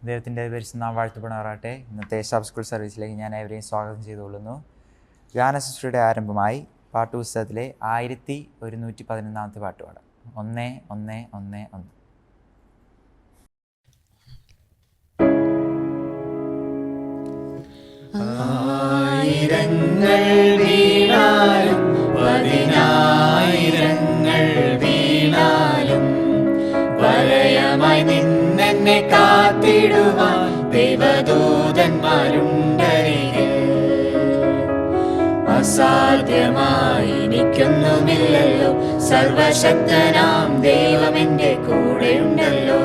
ദൈവത്തിൻ്റെ പരിശുദ്ധനാമം വാഴ്ത്തപ്പെടുമാറാകട്ടെ. ഇന്നത്തെ സബ് സ്കൂൾ സർവീസിലേക്ക് ഞാൻ ഏവരെയും സ്വാഗതം ചെയ്തുകൊള്ളുന്നു. ഗാനശുശ്രൂഷയുടെ ആരംഭമായി പാട്ടുപുസ്തകത്തിലെ 1111 പാട്ട് പാടാം. 1111. ആയിരങ്ങൾ വീണാലും പതിനായിരങ്ങൾ വീണാലും വലയമായി നിന്നെന്നെ കാത്തിടുവാൻ ദൈവദൂതന്മാരുണ്ടരികിൽ. അസാധ്യമായി എനിക്കൊന്നുമില്ലല്ലോ, സർവശക്തനാം ദൈവം എൻ്റെ കൂടെയുണ്ടല്ലോ.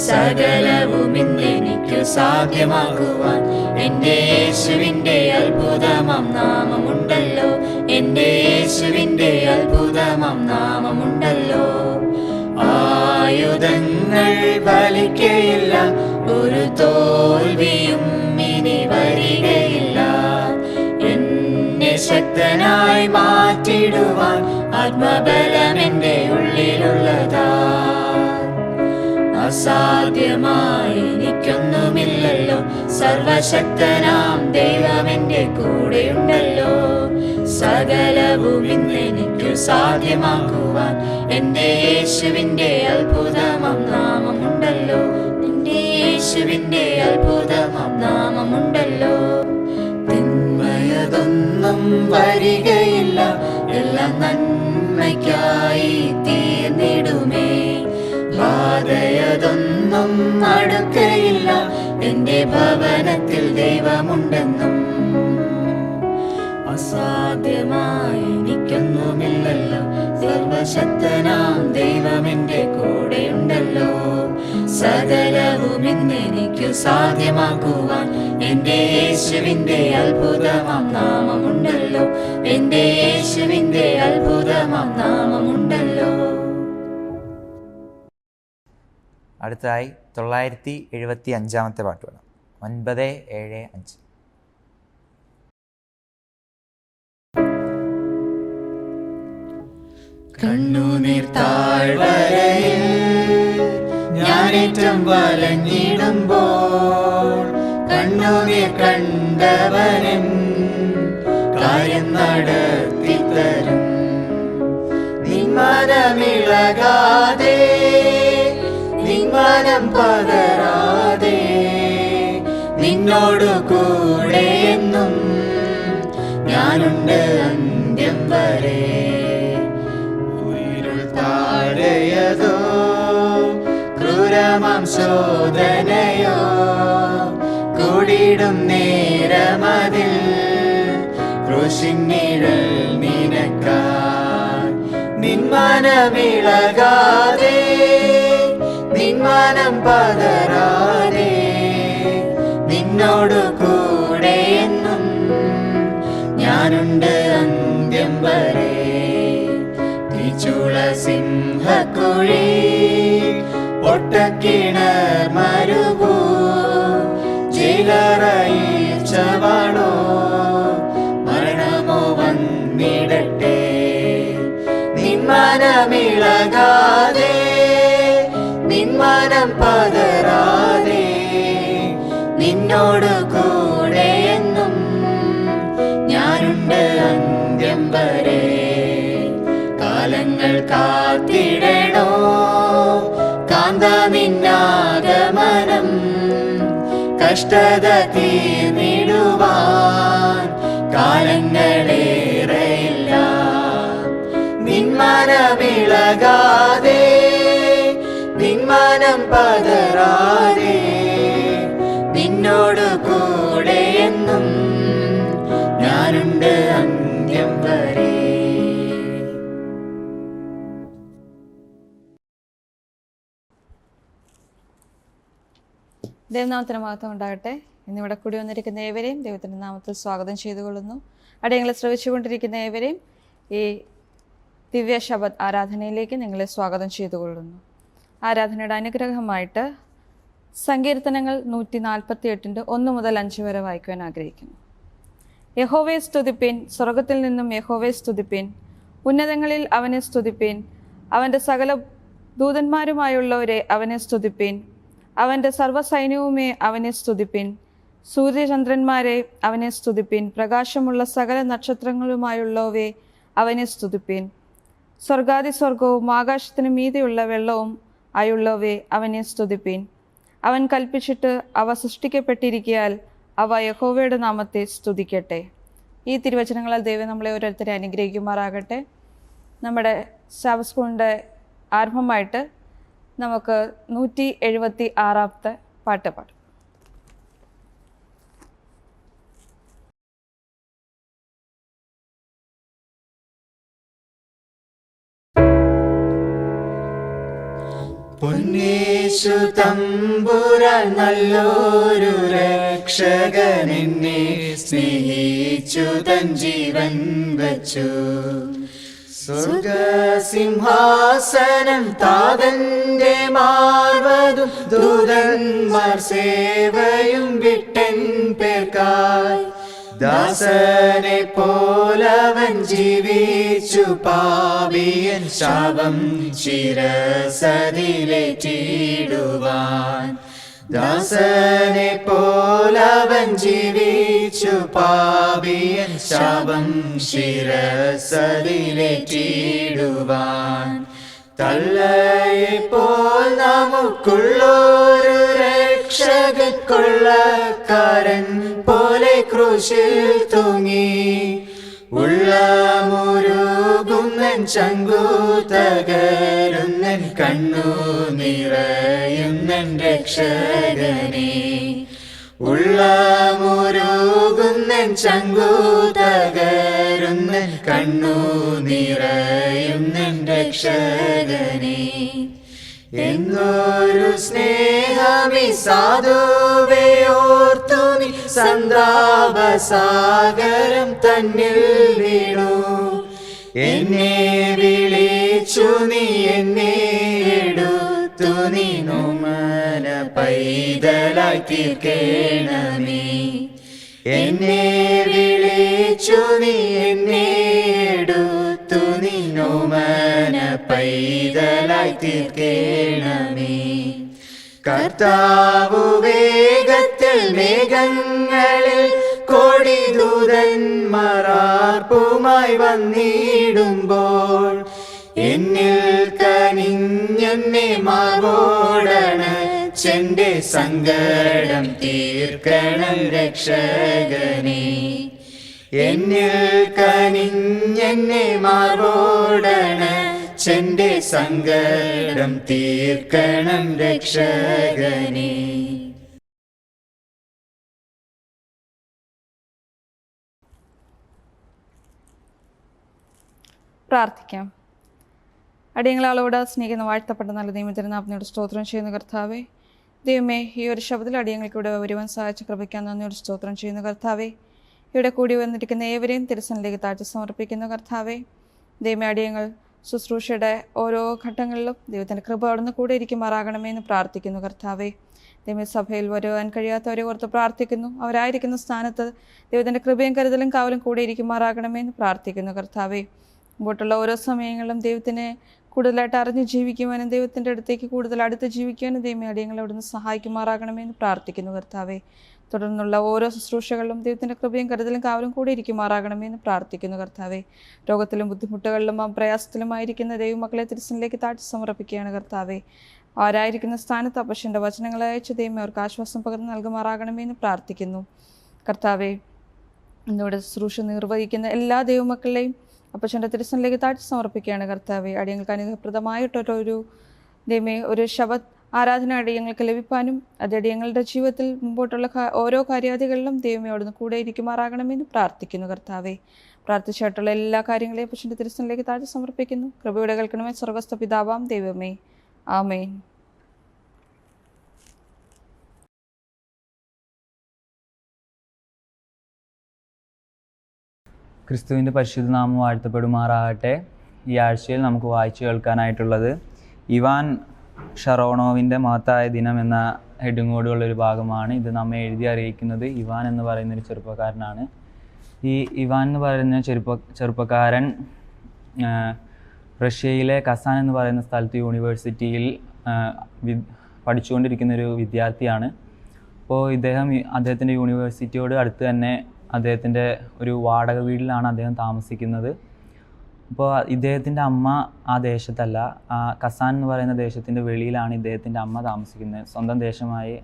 സകലവും ഇന്നെനിക്കു സാധ്യമാക്കുവാൻ എൻ്റെ യേശുവിൻ്റെ അത്ഭുതമാം നാമമുണ്ടല്ലോ. എൻ്റെ യേശുവിൻ്റെ അത്ഭുതമാം നാമമുണ്ടല്ലോ. ആയുധങ്ങൾ ഫലിക്കയില്ല, ഒരു തോൽവിയും ഇനി വരികയില്ല. എന്നെ ശക്തനായി മാറ്റിടുവാൻ ആത്മബലം എൻ്റെ ഉള്ളിലുള്ളതാ. അസാധ്യമായി എനിക്കൊന്നുമില്ലല്ലോ, സർവശക്തനാം ദൈവം എൻ്റെ കൂടെയുണ്ടല്ലോ. സകലവും ഇന്നെനിക്കു സാധ്യമാക്കുവാൻ എൻ്റെ യേശുവിൻ്റെ അത്ഭുതമാം നാമമുണ്ടല്ലോ. എൻ്റെ യേശുവിൻ്റെ അത്ഭുതമാം നാമമുണ്ടല്ലോ. തിന്മയതൊന്നും വരികയില്ല, എല്ലാം നന്മയ്ക്കായി തീർന്നിടുമേ. ബാധയതൊന്നും അടുക്കയില്ല, എൻ്റെ ഭവനത്തിൽ ദൈവമുണ്ടെന്നും. അസാധ്യമായി എനിക്കൊന്നുമില്ലല്ലോ, സർവശക്തനാം ദൈവം എൻ്റെ കൂടെയുണ്ടല്ലോ. സകലവും ഇന്നെനിക്കു സാധ്യമാക്കുവാൻ എൻ്റെ യേശുവിൻ്റെ അത്ഭുതമാം നാമമുണ്ടല്ലോ. എൻ്റെ യേശുവിൻ്റെ അത്ഭുതമാം നാമമുണ്ടല്ലോ. അടുത്തതായി 975 പാട്ട് പാടാം. 975. കണ്ണുനീർ താഴ്വരയിൽ ഞാനേറ്റം വലഞ്ഞിടുമ്പോൾ കണ്ണുനീർ കണ്ടവനൻ കാര്യം നടത്തിത്തരും. നിന്മനമിളകാതെ നിന്മനം പതരാതെ നിന്നോടു കൂടെ എന്നും ഞാനുണ്ട് അന്ത്യം വരെ. ഉയിരുൾ താഴെയതോ ക്രൂരമാം ശോധനയോ കൂടിയിടും നേരമതിൽ ക്രൂശിന്നിഴൽ നിനക്കാൽ. നിന്മനമിളകാതെ നിന്മനം പതരാതെ നിന്നോടു കൂടെ എന്നും ഞാനുണ്ട് അന്ത്യം വരെ. തീച്ചൂള സിംഹക്കുഴി പൊട്ടക്കിണർ മരുഭൂ ജയിലറയിൽ ചവാണോ മരണമോ വന്നിടട്ടെ. നിന്മനമിളകാതെ നിന്മനം പതരാതെ നിന്നോടു കൂടെ എന്നും ഞാനുണ്ട് അന്ത്യം വരെ. കാലങ്ങൾ കാത്തിടണോ കാന്ത നിന്നാഗമനം, കഷ്ടത തീർന്നിടുവാൻ കാലങ്ങളേറെയില്ല. നിന്മനമിളകാതെ നിന്മനം പതരാതെ നിന്നോടു കൂടെ എന്നും ഞാനുണ്ട് അന്ത്യം വരെ. ദൈവനാമത്തിന് മഹത്വം ഉണ്ടാകട്ടെ. ഇന്നിവിടെ കൂടി വന്നിരിക്കുന്ന ഏവരെയും ദൈവത്തിൻ്റെ നാമത്തിൽ സ്വാഗതം ചെയ്തുകൊള്ളുന്നു. അടിയങ്ങളെ ശ്രവിച്ചുകൊണ്ടിരിക്കുന്ന ഏവരെയും ഈ ദിവ്യ ശബദ് ആരാധനയിലേക്ക് നിങ്ങളെ സ്വാഗതം ചെയ്തുകൊള്ളുന്നു. ആരാധനയുടെ അനുഗ്രഹമായിട്ട് സങ്കീർത്തനങ്ങൾ 148 1 മുതൽ 5 വരെ വായിക്കുവാൻ ആഗ്രഹിക്കുന്നു. യഹോവയെ സ്തുതിപ്പിൻ, സ്വർഗത്തിൽ നിന്നും യഹോവയെ സ്തുതിപ്പിൻ, ഉന്നതങ്ങളിൽ അവനെ സ്തുതിപ്പിൻ, അവൻ്റെ സകല ദൂതന്മാരുമായുള്ളവരെ അവനെ സ്തുതിപ്പിൻ. അവൻ്റെ സർവ്വസൈന്യവുമേ അവനെ സ്തുതിപ്പിൻ. സൂര്യചന്ദ്രന്മാരെ അവനെ സ്തുതിപ്പിൻ. പ്രകാശമുള്ള സകല നക്ഷത്രങ്ങളുമായുള്ളവയെ അവനെ സ്തുതിപ്പിൻ. സ്വർഗാതിസ്വർഗവും ആകാശത്തിന് മീതെയുള്ള വെള്ളവും ആയുള്ളവയെ അവനെ സ്തുതിപ്പിൻ. അവൻ കൽപ്പിച്ചിട്ട് അവ സൃഷ്ടിക്കപ്പെട്ടിരിക്കയാൽ അവ യഹോവയുടെ നാമത്തെ സ്തുതിക്കട്ടെ. ഈ തിരുവചനങ്ങളാൽ ദൈവം നമ്മളെ ഓരോരുത്തരെ അനുഗ്രഹിക്കുമാറാകട്ടെ. നമ്മുടെ സാബത്ത് സ്കൂളിൻ്റെ ആരംഭമായിട്ട് നമുക്ക് 176 പാട്ട് പാടാം. പൊന്നേശു തമ്പുരാൻ നല്ലൊരു രക്ഷകൻ, എന്നെ സ്നേഹിച്ചു തൻ ജീവൻ വച്ചു. സ്വർഗസിംഹാസനം താതന്റെ മാർവതും ദൂതന്മാർ സേവയും വിട്ടൻ പേർക്കായി. ദാസനെ പോലവൻ ജീവിച്ചു പാപിയൻ ശാപം ശിരസതിലേറ്റിടുവാൻ. ദാസനെ പോലവൻ ജീവിച്ചു പാപിയൻ ശാപം ശിരസതിലേറ്റിടുവാൻ. തള്ളയെപ്പോൾ നമുക്കുള്ളൊരു രക്ഷകൻ, കൊള്ളക്കാരൻ പോലെ ക്രൂശിൽ തൂങ്ങി. ഉള്ളമുരുകുന്നൻ ചങ്കു തകരുന്നൻ കണ്ണു നിറയുന്നൻ രക്ഷകനെ. ഉള്ളമുരുകുന്നൻ ചങ്കു തകരുന്നൻ കണ്ണു നിറയുന്നൻ രക്ഷകനെ. എന്നൊരു സ്നേഹമി സാധുവേ ഓർത്തു നീ സന്താപസാഗരം തന്നിൽ വീണു. എന്നെ വിളിച്ചു നീ എന്നെ എടുത്തു നീ നോമന പൈതലായി തീർക്കേണമേ. എന്നെ വിളിച്ചു നീ എന്നെ എടുത്തു നീ നോമന പൈതലായി തീർക്കേണമേ. കർത്താവു വേഗത്തിൽ മേഘങ്ങളിൽ കോടി ദൂതന്മാർപ്പുമായി വന്നിടുമ്പോൾ, എന്നിൽ കനിഞ്ഞെന്നെ മാർവോടണച്ചെന്റെ സങ്കടം തീർക്കണം രക്ഷകനെ. എന്നിൽ കനിഞ്ഞെന്നെ മാർവോടണച്ചെന്റെ സങ്കടം തീർക്കണം രക്ഷകനെ. പ്രാർത്ഥിക്കാം. അടിയങ്ങളോട് സ്നേഹിക്കുന്ന വാഴ്ത്തപ്പെട്ട നല്ല ദൈവത്തിന് നാമത്തിനോട് സ്തോത്രം ചെയ്യുന്ന കർത്താവേ. ദൈവമേ, ഈ ഒരു ശബ്ദത്തിൽ അടിയങ്ങൾക്ക് ഇവിടെ വരുവാൻ സഹായിച്ച കൃപയ്ക്കാൻ നന്ദിയോട് സ്തോത്രം ചെയ്യുന്ന കർത്താവേ. ഇവിടെ കൂടി വന്നിരിക്കുന്ന ഏവരെയും തിരുസന്നിധിയിലേക്ക് താഴ്ത്തി സമർപ്പിക്കുന്ന കർത്താവേ. ദൈവമേ, അടിയങ്ങൾ ശുശ്രൂഷയുടെ ഓരോ ഘട്ടങ്ങളിലും ദൈവത്തിൻ്റെ കൃപ അവിടുന്ന് കൂടെ ഇരിക്കുമാറാകണമേ എന്ന് പ്രാർത്ഥിക്കുന്നു കർത്താവേ. ദൈവമേ, സഭയിൽ വരുവാൻ കഴിയാത്തവരെ ഓർത്ത് പ്രാർത്ഥിക്കുന്നു. അവരായിരിക്കുന്ന സ്ഥാനത്ത് ദൈവത്തിൻ്റെ കൃപയും കരുതലും കാവലും കൂടെ ഇരിക്കുമാറാകണമേ എന്ന് പ്രാർത്ഥിക്കുന്നു കർത്താവേ. മുമ്പോട്ടുള്ള ഓരോ സമയങ്ങളിലും ദൈവത്തിനെ കൂടുതലായിട്ട് അറിഞ്ഞ് ജീവിക്കുവാനും ദൈവത്തിൻ്റെ അടുത്തേക്ക് കൂടുതൽ അടുത്ത് ജീവിക്കുവാനും ദൈവമേ അടിയങ്ങളെ അവിടുന്ന് സഹായിക്കുമാറാകണമേ എന്ന് പ്രാർത്ഥിക്കുന്നു കർത്താവേ. തുടർന്നുള്ള ഓരോ ശുശ്രൂഷകളിലും ദൈവത്തിൻ്റെ കൃപയും കരുതലും കാവലും കൂടി ഇരിക്കുമാറാകണമേ എന്ന് പ്രാർത്ഥിക്കുന്നു കർത്താവേ. രോഗത്തിലും ബുദ്ധിമുട്ടുകളിലും പ്രയാസത്തിലുമായിരിക്കുന്ന ദൈവമക്കളെ തിരുസന്നിധിയിലേക്ക് താഴ്ത്തി സമർപ്പിക്കുകയാണ് കർത്താവേ. ആരായിരിക്കുന്ന സ്ഥാനത്ത് അപ്പച്ചൻ്റെ വചനങ്ങളെ അയച്ച് ദൈവമേ അവർക്ക് ആശ്വാസം പകർന്ന് നൽകുമാറാകണമേ എന്ന് പ്രാർത്ഥിക്കുന്നു കർത്താവേ. ഇന്നിവിടെ ശുശ്രൂഷ നിർവഹിക്കുന്ന എല്ലാ ദൈവമക്കളെയും അപ്പച്ചൻ്റെ തിരുസന്നിധിയിലേക്ക് താഴ്ത്തി സമർപ്പിക്കുകയാണ് കർത്താവേ. അടിയങ്ങൾക്ക് അനുഗ്രഹപ്രദമായിട്ടൊരു ദൈവമേ ഒരു ശബത്ത് ആരാധന അടിയങ്ങൾക്ക് ലഭിക്കാനും അത് അടിയങ്ങളുടെ ജീവിതത്തിൽ മുമ്പോട്ടുള്ള ഓരോ കാര്യാദികളിലും ദൈവമേ അവിടുന്ന് കൂടെ ഇരിക്കുമാറാകണമെന്ന് പ്രാർത്ഥിക്കുന്നു കർത്താവേ. പ്രാർത്ഥിച്ചായിട്ടുള്ള എല്ലാ കാര്യങ്ങളെയും അപ്പച്ചൻ്റെ തിരുസന്നിധിയിലേക്ക് താഴ്ത്തി സമർപ്പിക്കുന്നു. കൃപയുടെ കേൾക്കണമേ സ്വർഗ്ഗസ്ഥ പിതാവാം ദൈവമേ. ആമേൻ. ക്രിസ്തുവിൻ്റെ പരിശുദ്ധ നാമം വാഴ്ത്തപ്പെടുമാറാകട്ടെ. ഈ ആഴ്ചയിൽ നമുക്ക് വായിച്ചു കേൾക്കാനായിട്ടുള്ളത് ഇവാൻ ഷറോണോവിൻ്റെ മഹത്തായ ദിനം എന്ന ഹെഡിങ്ങോടുള്ളൊരു ഭാഗമാണ്. ഇത് നമ്മെ എഴുതി അറിയിക്കുന്നത് ഇവാൻ എന്ന് പറയുന്നൊരു ചെറുപ്പക്കാരനാണ്. ഈ ഇവാൻ എന്ന് പറയുന്ന ചെറുപ്പക്കാരൻ റഷ്യയിലെ കസാൻ എന്ന് പറയുന്ന സ്ഥലത്ത് യൂണിവേഴ്സിറ്റിയിൽ പഠിച്ചുകൊണ്ടിരിക്കുന്ന ഒരു വിദ്യാർത്ഥിയാണ്. അപ്പോൾ അദ്ദേഹത്തിൻ്റെ യൂണിവേഴ്സിറ്റിയോട് അടുത്ത് തന്നെ അദ്ദേഹത്തിൻ്റെ ഒരു വാടക വീട്ടിലാണ് അദ്ദേഹം താമസിക്കുന്നത്. അപ്പോൾ ഇദ്ദേഹത്തിൻ്റെ അമ്മ ആ ദേശത്തല്ല, കസാൻ എന്ന് പറയുന്ന ദേശത്തിൻ്റെ വെളിയിലാണ് ഇദ്ദേഹത്തിൻ്റെ അമ്മ താമസിക്കുന്നത്. സ്വന്തം ദേശമായി,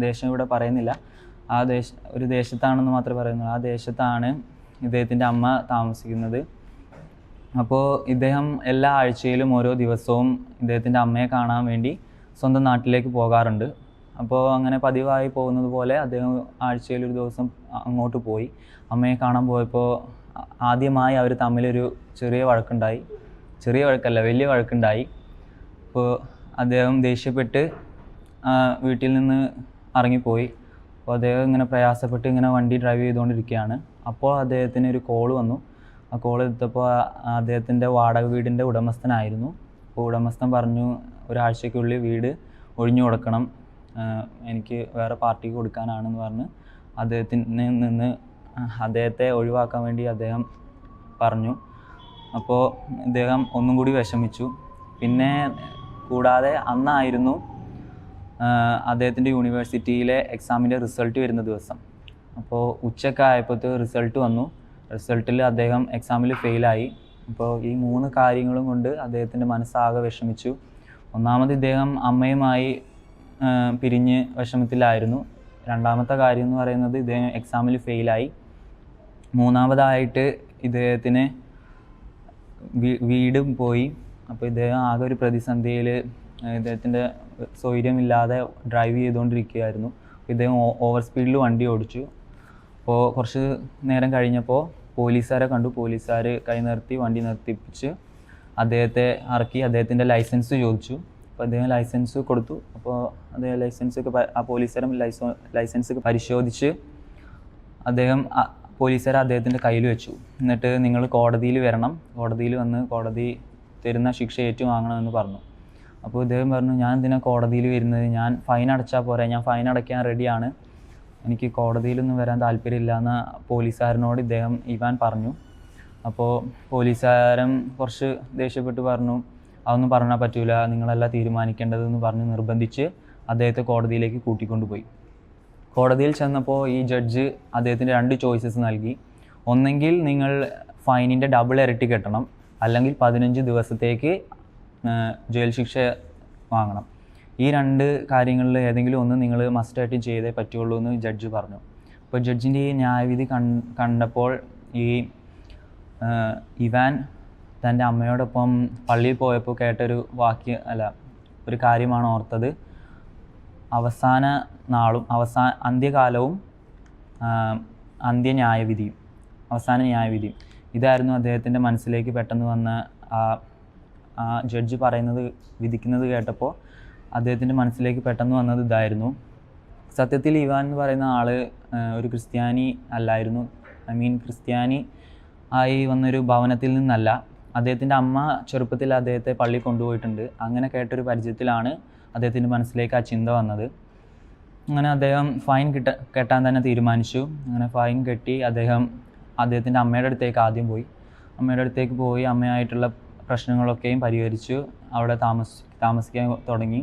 ദേശം ഇവിടെ പറയുന്നില്ല, ഒരു ദേശത്താണെന്ന് മാത്രമേ പറയുന്നുള്ളൂ. ആ ദേശത്താണ് ഇദ്ദേഹത്തിൻ്റെ അമ്മ താമസിക്കുന്നത്. അപ്പോൾ ഇദ്ദേഹം എല്ലാ ആഴ്ചയിലും ഓരോ ദിവസവും ഇദ്ദേഹത്തിൻ്റെ അമ്മയെ കാണാൻ വേണ്ടി സ്വന്തം നാട്ടിലേക്ക് പോകാറുണ്ട്. അപ്പോൾ അങ്ങനെ പതിവായി പോകുന്നത് പോലെ അദ്ദേഹം ആഴ്ചയിൽ ഒരു ദിവസം അങ്ങോട്ട് പോയി. അമ്മയെ കാണാൻ പോയപ്പോൾ ആദ്യമായി അവർ തമ്മിലൊരു ചെറിയ വഴക്കുണ്ടായി. ചെറിയ വഴക്കല്ല, വലിയ വഴക്കുണ്ടായി. അപ്പോൾ അദ്ദേഹം ദേഷ്യപ്പെട്ട് വീട്ടിൽ നിന്ന് ഇറങ്ങിപ്പോയി. അപ്പോൾ അദ്ദേഹം ഇങ്ങനെ പ്രയാസപ്പെട്ട് ഇങ്ങനെ വണ്ടി ഡ്രൈവ് ചെയ്തുകൊണ്ടിരിക്കുകയാണ്. അപ്പോൾ അദ്ദേഹത്തിന് ഒരു കോൾ വന്നു. ആ കോൾ എടുത്തപ്പോൾ അദ്ദേഹത്തിൻ്റെ വാടക വീടിൻ്റെ ഉടമസ്ഥനായിരുന്നു. അപ്പോൾ ഉടമസ്ഥൻ പറഞ്ഞു, ഒരാഴ്ചയ്ക്കുള്ളിൽ വീട് ഒഴിഞ്ഞു കൊടുക്കണം, എനിക്ക് വേറെ പാർട്ടിക്ക് കൊടുക്കാനാണെന്ന് പറഞ്ഞ് അദ്ദേഹത്തെ ഒഴിവാക്കാൻ വേണ്ടി അദ്ദേഹം പറഞ്ഞു. അപ്പോൾ അദ്ദേഹം ഒന്നും കൂടി വിഷമിച്ചു. പിന്നെ കൂടാതെ അന്നായിരുന്നു അദ്ദേഹത്തിൻ്റെ യൂണിവേഴ്സിറ്റിയിലെ എക്സാമിൻ്റെ റിസൾട്ട് വരുന്ന ദിവസം. അപ്പോൾ ഉച്ചക്കായപ്പോഴത്തെ റിസൾട്ട് വന്നു. റിസൾട്ടിൽ അദ്ദേഹം എക്സാമിൽ ഫെയിലായി. അപ്പോൾ ഈ 3 കാര്യങ്ങളും കൊണ്ട് അദ്ദേഹത്തിൻ്റെ മനസ്സാകെ വിഷമിച്ചു. ഒന്നാമത് ഇദ്ദേഹം അമ്മയുമായി പിരിഞ്ഞ് വിഷമത്തിലായിരുന്നു. രണ്ടാമത്തെ കാര്യം എന്ന് പറയുന്നത് ഇദ്ദേഹം എക്സാമിൽ ഫെയിലായി. മൂന്നാമതായിട്ട് ഇദ്ദേഹത്തിന് വീടും പോയി. അപ്പോൾ ഇദ്ദേഹം ആകെ ഒരു പ്രതിസന്ധിയിൽ ഇദ്ദേഹത്തിൻ്റെ സ്വൈര്യമില്ലാതെ ഡ്രൈവ് ചെയ്തുകൊണ്ടിരിക്കുകയായിരുന്നു. ഇദ്ദേഹം ഓവർ സ്പീഡിൽ വണ്ടി ഓടിച്ചു. അപ്പോൾ കുറച്ച് നേരം കഴിഞ്ഞപ്പോൾ പോലീസുകാരെ കണ്ടു. പോലീസുകാർ കൈ നിർത്തി വണ്ടി നിർത്തിപ്പിച്ച് അദ്ദേഹത്തെ ഇറക്കി അദ്ദേഹത്തിൻ്റെ ലൈസൻസ് ചോദിച്ചു. അപ്പോൾ അദ്ദേഹം ലൈസൻസ് കൊടുത്തു. അപ്പോൾ അദ്ദേഹം ആ പോലീസുകാരൻ ലൈസൻസ് പരിശോധിച്ച് പോലീസുകാർ അദ്ദേഹത്തിൻ്റെ കയ്യിൽ വെച്ചു. എന്നിട്ട് നിങ്ങൾ കോടതിയിൽ വരണം, കോടതിയിൽ വന്ന് കോടതി തരുന്ന ശിക്ഷ ഏറ്റുവാങ്ങണമെന്ന് പറഞ്ഞു. അപ്പോൾ ഇദ്ദേഹം പറഞ്ഞു, ഞാൻ എന്തിനാ കോടതിയിൽ വരുന്നത്, ഞാൻ ഫൈൻ അടച്ചാൽ പോരാ, ഞാൻ ഫൈൻ അടയ്ക്കാൻ റെഡിയാണ്, എനിക്ക് കോടതിയിലൊന്നും വരാൻ താല്പര്യമില്ല എന്ന് പോലീസുകാരനോട് ഇവാൻ പറഞ്ഞു. അപ്പോൾ പോലീസുകാരൻ കുറച്ച് ദേഷ്യപ്പെട്ട് പറഞ്ഞു, അതൊന്നും പറഞ്ഞാൽ പറ്റൂല, നിങ്ങളല്ല തീരുമാനിക്കേണ്ടതെന്ന് പറഞ്ഞ് നിർബന്ധിച്ച് അദ്ദേഹത്തെ കോടതിയിലേക്ക് കൂട്ടിക്കൊണ്ടുപോയി. കോടതിയിൽ ചെന്നപ്പോൾ ഈ ജഡ്ജ് അദ്ദേഹത്തിന് 2 ചോയ്സസ് നൽകി. ഒന്നെങ്കിൽ നിങ്ങൾ ഫൈനിൻ്റെ ഡബിൾ ഇരട്ടി കെട്ടണം, അല്ലെങ്കിൽ 15 ദിവസത്തേക്ക് ജയിൽ ശിക്ഷ വാങ്ങണം. ഈ 2 കാര്യങ്ങളിൽ ഏതെങ്കിലും ഒന്ന് നിങ്ങൾ മസ്റ്റായിട്ട് ചെയ്തേ പറ്റുള്ളൂ എന്ന് ജഡ്ജ് പറഞ്ഞു. അപ്പോൾ ജഡ്ജിൻ്റെ ഈ ന്യായവിധി കണ്ടപ്പോൾ ഇവാൻ തൻ്റെ അമ്മയോടൊപ്പം പള്ളിയിൽ പോയപ്പോൾ കേട്ടൊരു ഒരു കാര്യമാണ് ഓർത്തത്. അവസാന നാളും അന്ത്യകാലവും അവസാന ന്യായവിധിയും ഇതായിരുന്നു അദ്ദേഹത്തിൻ്റെ മനസ്സിലേക്ക് പെട്ടെന്ന് വന്ന ആ ജഡ്ജ് വിധിക്കുന്നത് കേട്ടപ്പോൾ അദ്ദേഹത്തിൻ്റെ മനസ്സിലേക്ക് പെട്ടെന്ന് വന്നത് ഇതായിരുന്നു. സത്യത്തിൽ ഇവാൻ എന്ന് പറയുന്ന ആൾ ഒരു ക്രിസ്ത്യാനി അല്ലായിരുന്നു. ക്രിസ്ത്യാനി ആയി വന്നൊരു ഭവനത്തിൽ നിന്നല്ല. അദ്ദേഹത്തിൻ്റെ അമ്മ ചെറുപ്പത്തിൽ അദ്ദേഹത്തെ പള്ളി കൊണ്ടുപോയിട്ടുണ്ട്. അങ്ങനെ കേട്ടൊരു പരിചയത്തിലാണ് അദ്ദേഹത്തിൻ്റെ മനസ്സിലേക്ക് ആ ചിന്ത വന്നത്. അങ്ങനെ അദ്ദേഹം ഫൈൻ കെട്ടാൻ തന്നെ തീരുമാനിച്ചു. അങ്ങനെ ഫൈൻ കെട്ടി അദ്ദേഹത്തിൻ്റെ അമ്മയുടെ അടുത്തേക്ക് ആദ്യം പോയി. അമ്മയായിട്ടുള്ള പ്രശ്നങ്ങളൊക്കെയും പരിഹരിച്ചു അവിടെ താമസിക്കാൻ തുടങ്ങി.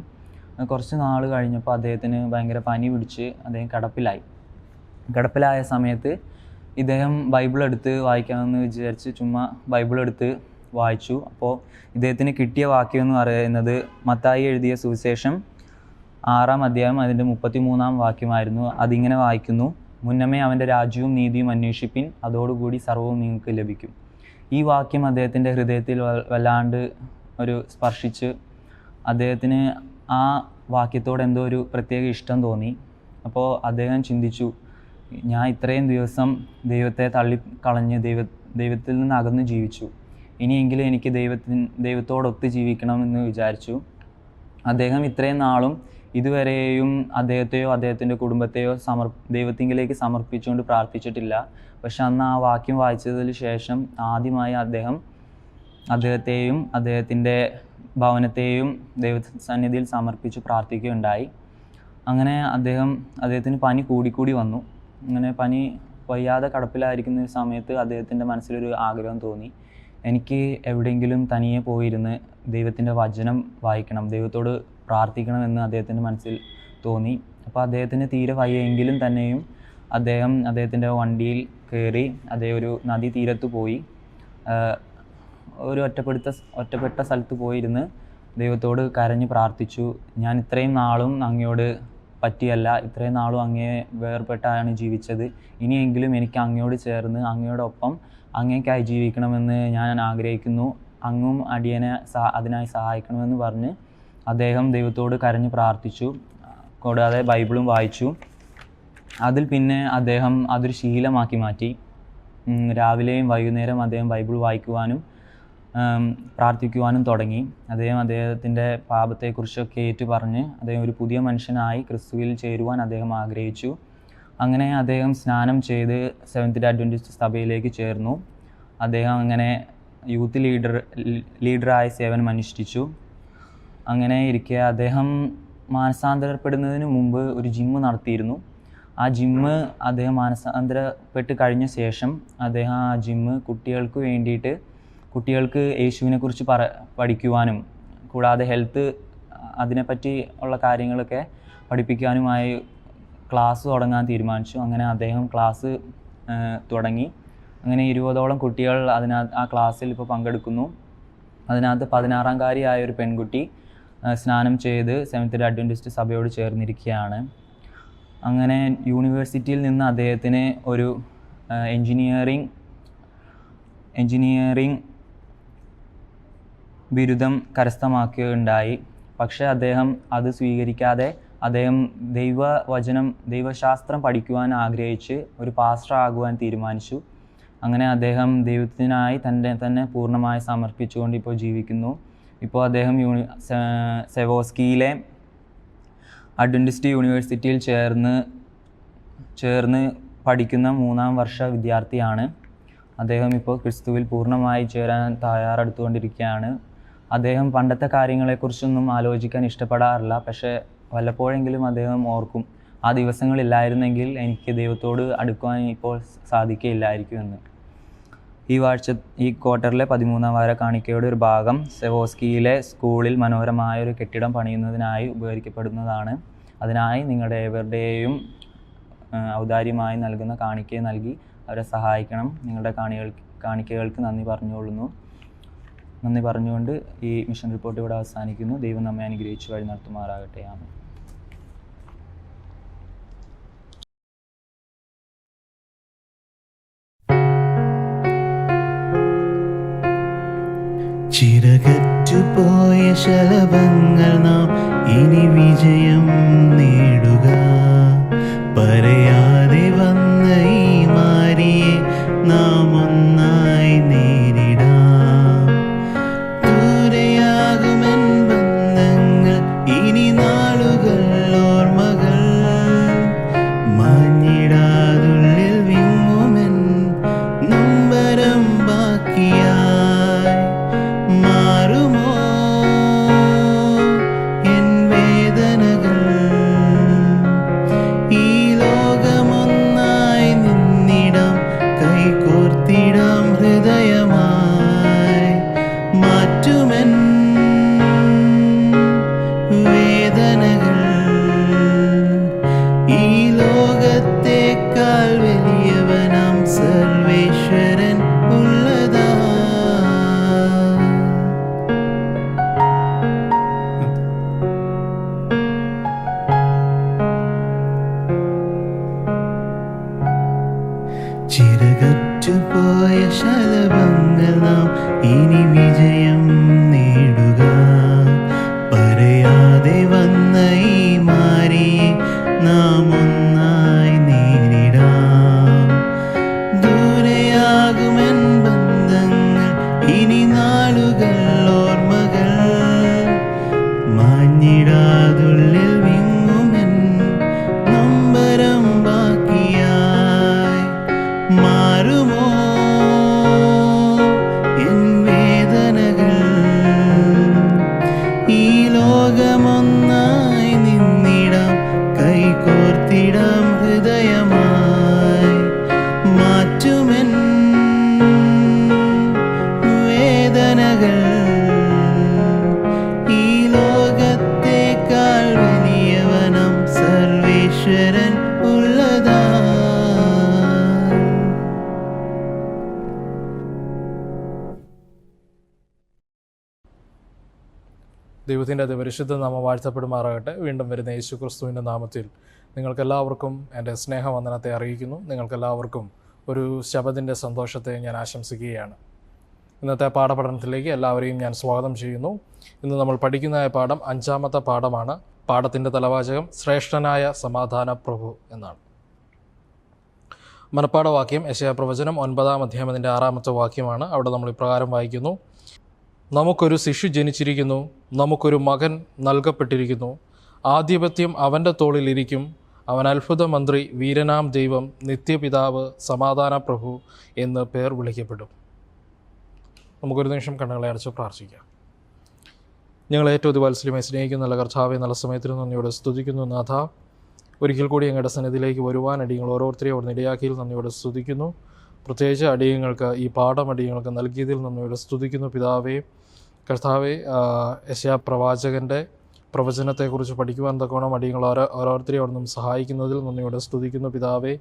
കുറച്ച് നാൾ കഴിഞ്ഞപ്പോൾ അദ്ദേഹത്തിന് ഭയങ്കര പനി പിടിച്ച് അദ്ദേഹം കിടപ്പിലായ സമയത്ത് ഇദ്ദേഹം ബൈബിൾ എടുത്ത് വായിക്കാമെന്ന് വിചാരിച്ച് ചുമ്മാ ബൈബിൾ എടുത്ത് വായിച്ചു. അപ്പോൾ ഇദ്ദേഹത്തിന് കിട്ടിയ വാക്യം എന്ന് പറയുന്നത് മത്തായി എഴുതിയ സുവിശേഷം 6-ാം അധ്യായം അതിൻ്റെ 33-ാം വാക്യമായിരുന്നു. അതിങ്ങനെ വായിക്കുന്നു: മുന്നമേ അവൻ്റെ രാജ്യവും നീതിയും അന്വേഷിപ്പിൻ, അതോടുകൂടി സർവ്വവും നിങ്ങൾക്ക് ലഭിക്കും. ഈ വാക്യം അദ്ദേഹത്തിൻ്റെ ഹൃദയത്തിൽ വല്ലാണ്ട് സ്പർശിച്ച് അദ്ദേഹത്തിന് ആ വാക്യത്തോട് എന്തോ ഒരു പ്രത്യേക ഇഷ്ടം തോന്നി. അപ്പോൾ അദ്ദേഹം ചിന്തിച്ചു, ഞാൻ ഇത്രയും ദിവസം ദൈവത്തെ തള്ളിക്കളഞ്ഞ് ദൈവത്തിൽ നിന്ന് അകന്ന് ജീവിച്ചു, ഇനിയെങ്കിലും എനിക്ക് ദൈവത്തോടൊത്ത് ജീവിക്കണമെന്ന് വിചാരിച്ചു. അദ്ദേഹം ഇത്രയും നാളും ഇതുവരെയും അദ്ദേഹത്തെയോ അദ്ദേഹത്തിൻ്റെ കുടുംബത്തെയോ ദൈവത്തിങ്കിലേക്ക് സമർപ്പിച്ചുകൊണ്ട് പ്രാർത്ഥിച്ചിട്ടില്ല. പക്ഷെ അന്ന് ആ വാക്യം വായിച്ചതിന് ശേഷം ആദ്യമായി അദ്ദേഹത്തെയും അദ്ദേഹത്തിൻ്റെ ഭവനത്തെയും ദൈവസന്നിധിയിൽ സമർപ്പിച്ച് പ്രാർത്ഥിക്കുകയുണ്ടായി. അങ്ങനെ അദ്ദേഹത്തിന് പനി കൂടിക്കൂടി വന്നു. അങ്ങനെ പനി വയ്യാതെ കിടപ്പിലായിരിക്കുന്ന സമയത്ത് അദ്ദേഹത്തിൻ്റെ മനസ്സിലൊരു ആഗ്രഹം തോന്നി, എനിക്ക് എവിടെയെങ്കിലും തനിയെ പോയിരുന്ന് ദൈവത്തിൻ്റെ വചനം വായിക്കണം, ദൈവത്തോട് പ്രാർത്ഥിക്കണമെന്ന് അദ്ദേഹത്തിൻ്റെ മനസ്സിൽ തോന്നി. അപ്പോൾ അദ്ദേഹത്തിന് തീരെ വയ്യെങ്കിലും തന്നെയും അദ്ദേഹത്തിൻ്റെ വണ്ടിയിൽ കയറി അദ്ദേഹം ഒരു നദീ തീരത്ത് പോയി ഒരു ഒറ്റപ്പെട്ട സ്ഥലത്ത് പോയിരുന്ന് ദൈവത്തോട് കരഞ്ഞ് പ്രാർത്ഥിച്ചു. ഞാൻ ഇത്രയും നാളും അങ്ങയോട് പറ്റിയല്ല, ഇത്രയും നാളും അങ്ങയെ വേർപെട്ടാണ് ജീവിച്ചത്. ഇനിയെങ്കിലും എനിക്ക് അങ്ങയോട് ചേർന്ന് അങ്ങയോടൊപ്പം അങ്ങേക്കായി ജീവിക്കണമെന്ന് ഞാൻ ആഗ്രഹിക്കുന്നു. അങ്ങും അടിയനെ അതിനായി സഹായിക്കണമെന്ന് പറഞ്ഞ് അദ്ദേഹം ദൈവത്തോട് കരഞ്ഞ് പ്രാർത്ഥിച്ചു. കൂടാതെ ബൈബിളും വായിച്ചു. അതിൽ പിന്നെ അദ്ദേഹം അതൊരു ശീലമാക്കി മാറ്റി. രാവിലെയും വൈകുന്നേരം അദ്ദേഹം ബൈബിൾ വായിക്കുവാനും പ്രാർത്ഥിക്കുവാനും തുടങ്ങി. അദ്ദേഹത്തിൻ്റെ പാപത്തെക്കുറിച്ചൊക്കെ പറഞ്ഞ് അദ്ദേഹം ഒരു പുതിയ മനുഷ്യനായി ക്രിസ്തുവിൽ ചേരുവാൻ അദ്ദേഹം ആഗ്രഹിച്ചു. അങ്ങനെ അദ്ദേഹം സ്നാനം ചെയ്ത് സെവൻത് ഡേ അഡ്വൻറ്റിസ്റ്റ് സഭയിലേക്ക് ചേർന്നു. അദ്ദേഹം അങ്ങനെ യൂത്ത് ലീഡറായി സേവനം അനുഷ്ഠിച്ചു. അങ്ങനെ ഇരിക്കെ അദ്ദേഹം മാനസാന്തരപ്പെടുന്നതിന് മുമ്പ് ഒരു ജിമ്മ് നടത്തിയിരുന്നു. ആ ജിമ്മ് അദ്ദേഹം മാനസാന്തരപ്പെട്ട് കഴിഞ്ഞ ശേഷം അദ്ദേഹം ആ ജിമ്മ് കുട്ടികൾക്ക് യേശുവിനെക്കുറിച്ച് പഠിക്കുവാനും കൂടാതെ ഹെൽത്ത് അതിനെപ്പറ്റി ഉള്ള കാര്യങ്ങളൊക്കെ പഠിപ്പിക്കാനുമായി ക്ലാസ് തുടങ്ങാൻ തീരുമാനിച്ചു. അങ്ങനെ അദ്ദേഹം ക്ലാസ് തുടങ്ങി. അങ്ങനെ 20ഓളം കുട്ടികൾ ആ ക്ലാസ്സിൽ ഇപ്പോൾ പങ്കെടുക്കുന്നു. അതിനകത്ത് 16-കാരിയായ ഒരു പെൺകുട്ടി സ്നാനം ചെയ്ത് സെവൻത് ഡേ അഡ്വൻറ്റിസ്റ്റ് സഭയോട് ചേർന്നിരിക്കുകയാണ്. അങ്ങനെ യൂണിവേഴ്സിറ്റിയിൽ നിന്ന് അദ്ദേഹത്തിന് ഒരു എൻജിനീയറിംഗ് ബിരുദം കരസ്ഥമാക്കുകയുണ്ടായി. പക്ഷേ അദ്ദേഹം അത് സ്വീകരിക്കാതെ അദ്ദേഹം ദൈവശാസ്ത്രം പഠിക്കുവാൻ ആഗ്രഹിച്ച് ഒരു പാസ്റ്റർ ആകുവാൻ തീരുമാനിച്ചു. അങ്ങനെ അദ്ദേഹം ദൈവത്തിനായി തന്നെ പൂർണ്ണമായി സമർപ്പിച്ചുകൊണ്ട് ഇപ്പോൾ ജീവിക്കുന്നു. ഇപ്പോൾ അദ്ദേഹം സെവോസ്കിയിലെ അഡ്വൻറ്റിസ്റ്റ് യൂണിവേഴ്സിറ്റിയിൽ ചേർന്ന് പഠിക്കുന്ന 3-ാം വർഷ വിദ്യാർത്ഥിയാണ്. അദ്ദേഹം ഇപ്പോൾ ക്രിസ്തുവിൽ പൂർണ്ണമായി ചേരാൻ തയ്യാറെടുത്തുകൊണ്ടിരിക്കുകയാണ്. അദ്ദേഹം പണ്ടത്തെ കാര്യങ്ങളെക്കുറിച്ചൊന്നും ആലോചിക്കാൻ ഇഷ്ടപ്പെടാറില്ല. പക്ഷേ വല്ലപ്പോഴെങ്കിലും അദ്ദേഹം ഓർക്കും, ആ ദിവസങ്ങളില്ലായിരുന്നെങ്കിൽ എനിക്ക് ദൈവത്തോട് അടുക്കുവാൻ ഇപ്പോൾ സാധിക്കുകയില്ലായിരിക്കുമെന്ന്. ഈ ക്വാർട്ടറിലെ 13-ാം വാര കാണിക്കയുടെ ഒരു ഭാഗം സെവോസ്കിയിലെ സ്കൂളിൽ മനോഹരമായ ഒരു കെട്ടിടം പണിയുന്നതിനായി ഉപകരിക്കപ്പെടുന്നതാണ്. അതിനായി നിങ്ങളുടെ ഏവരുടെയും ഔദാര്യമായി നൽകുന്ന കാണിക്കയെ നൽകി അവരെ സഹായിക്കണം. നിങ്ങളുടെ കാണിക്കകൾക്ക് നന്ദി പറഞ്ഞുകൊണ്ട് ഈ മിഷൻ റിപ്പോർട്ട് ഇവിടെ അവസാനിക്കുന്നു. ദൈവം നമ്മെ അനുഗ്രഹിച്ച് വഴി നടത്തുമാറാകട്ടെ. ആമേൻ. ചിറകറ്റുപോയ ശലഭങ്ങൾ നാം ഇനി വിജയം നേടുക. പറയാതെ വന്ന ഈ മാരിയെ നാം ഒന്നായി നേരിടാം. ദൂരെയാകുമെൻ ബന്ധങ്ങൾ, ഇനി നാളുകൾ ഓർമ്മകൾ മാഞ്ഞിടാതുള്ളിൽ വിങ്ങുമെൻ നൊമ്പരം ബാക്കിയായി മാറുമോ എൻ വേദനകൾ. ദൈവത്തിൻ്റെ അതിപരിശുദ്ധ നാമം വാഴ്ത്തപ്പെടുമാറാകട്ടെ. വീണ്ടും വരുന്ന യേശു ക്രിസ്തുവിൻ്റെ നാമത്തിൽ നിങ്ങൾക്കെല്ലാവർക്കും എൻ്റെ സ്നേഹവന്ദനത്തെ അറിയിക്കുന്നു. നിങ്ങൾക്കെല്ലാവർക്കും ഒരു ശബദിൻ്റെ സന്തോഷത്തെ ഞാൻ ആശംസിക്കുകയാണ്. ഇന്നത്തെ പാഠപഠനത്തിലേക്ക് എല്ലാവരെയും ഞാൻ സ്വാഗതം ചെയ്യുന്നു. ഇന്ന് നമ്മൾ പഠിക്കുന്ന പാഠം 5-ാമത്തെ പാഠമാണ്. പാഠത്തിൻ്റെ തലവാചകം ശ്രേഷ്ഠനായ സമാധാന പ്രഭു എന്നാണ്. മനപ്പാഠവാക്യം യെശയ്യാപ്രവചനം 9-ാം അധ്യായം അതിൻ്റെ 6-ാമത്തെ വാക്യമാണ്. അവിടെ നമ്മൾ ഇപ്രകാരം വായിക്കുന്നു: നമുക്കൊരു ശിശു ജനിച്ചിരിക്കുന്നു, നമുക്കൊരു മകൻ നൽകപ്പെട്ടിരിക്കുന്നു, ആധിപത്യം അവൻ്റെ തോളിലിരിക്കും. അവൻ അത്ഭുത മന്ത്രി, വീരനാം ദൈവം, നിത്യപിതാവ്, സമാധാന പ്രഭു എന്ന് പേർ വിളിക്കപ്പെടും. നമുക്കൊരു നിമിഷം കണ്ണുകളെ അടച്ച് പ്രാർത്ഥിക്കാം. ഞങ്ങളെ ഏറ്റവും അതിവാത്സല്യമായി സ്നേഹിക്കുന്ന നല്ല കർത്താവെ, നല്ല സമയത്തിന് നന്ദിയോടെ സ്തുതിക്കുന്നു. നാഥ, ഒരിക്കൽ കൂടി ഞങ്ങളുടെ സന്നിധിയിലേക്ക് വരുവാൻ അടിയങ്ങൾ ഓരോരുത്തരെയും അവിടെ ഇടയാക്കിയിൽ നന്ദിയോടെ സ്തുതിക്കുന്നു. പ്രത്യേകിച്ച് അടിയങ്ങൾക്ക് ഈ പാഠം അടിയങ്ങൾക്ക് നൽകിയതിൽ നന്ദിയോടെ സ്തുതിക്കുന്നു. പിതാവേ, കർത്താവെ, യെശയ്യാ പ്രവാചകൻ്റെ പ്രവചനത്തെക്കുറിച്ച് പഠിക്കുവാൻ തക്കോണം അടിയങ്ങൾ ഓരോരുത്തരെയും അവിടെ നിന്നും സഹായിക്കുന്നതിൽ നന്ദിയോടെ സ്തുതിക്കുന്നു. പിതാവേ,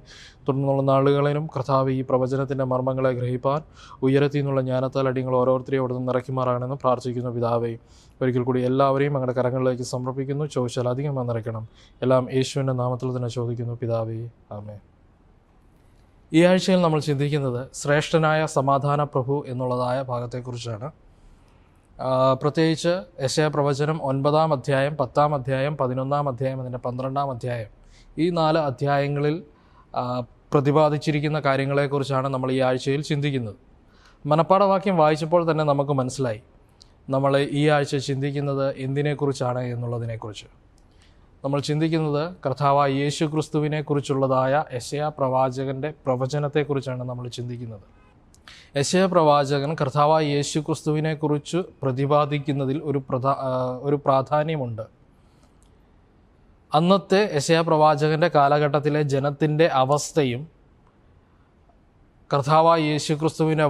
തുടർന്നുള്ള നാളുകളിലും കർത്താവ് ഈ പ്രവചനത്തിൻ്റെ മർമ്മങ്ങളെ ഗ്രഹിപ്പാൻ ഉയരത്തിൽ നിന്നുള്ള ജ്ഞാനത്താൽ അടിയങ്ങൾ ഓരോരുത്തരെയും അവിടെ നിന്ന് നിറയ്ക്കുമാറാകണമെന്ന് പ്രാർത്ഥിക്കുന്നു. പിതാവേ, ഒരിക്കൽ കൂടി എല്ലാവരെയും ഞങ്ങളുടെ കരങ്ങളിലേക്ക് സമർപ്പിക്കുന്നു. ചോദിച്ചാൽ അധികം നിറയ്ക്കണം. എല്ലാം യേശുവിൻ്റെ നാമത്തിൽ തന്നെ ചോദിക്കുന്നു പിതാവേ, ആമേൻ. ഈ ആഴ്ചയിൽ നമ്മൾ ചിന്തിക്കുന്നത് ശ്രേഷ്ഠനായ സമാധാന പ്രഭു എന്നുള്ളതായ ഭാഗത്തെക്കുറിച്ചാണ്. പ്രത്യേകിച്ച് യെശയ്യാ പ്രവചനം 9-ാം അധ്യായം, 10-ാം അധ്യായം, 11-ാം അധ്യായം, അതിൻ്റെ 12-ാം അധ്യായം, ഈ 4 അധ്യായങ്ങളിൽ പ്രതിപാദിച്ചിരിക്കുന്ന കാര്യങ്ങളെക്കുറിച്ചാണ് നമ്മൾ ഈ ആഴ്ചയിൽ ചിന്തിക്കുന്നത്. മനപ്പാഠവാക്യം വായിച്ചപ്പോൾ തന്നെ നമുക്ക് മനസ്സിലായി നമ്മൾ ഈ ആഴ്ച ചിന്തിക്കുന്നത് എന്തിനെക്കുറിച്ചാണ് എന്നുള്ളതിനെക്കുറിച്ച്. നമ്മൾ ചിന്തിക്കുന്നത് കർത്താവായ യേശു ക്രിസ്തുവിനെ കുറിച്ചുള്ളതായ യെശയ്യാ പ്രവാചകൻ്റെ പ്രവചനത്തെക്കുറിച്ചാണ് നമ്മൾ ചിന്തിക്കുന്നത്. യെശയ്യാ പ്രവാചകൻ കർത്താവായ യേശു ക്രിസ്തുവിനെ കുറിച്ച് പ്രതിപാദിക്കുന്നതിൽ ഒരു പ്രാധാന്യമുണ്ട്. അന്നത്തെ യെശയ്യാ പ്രവാചകൻ്റെ കാലഘട്ടത്തിലെ ജനത്തിൻ്റെ അവസ്ഥയും കർത്താവായ യേശു ക്രിസ്തുവിൻ്റെ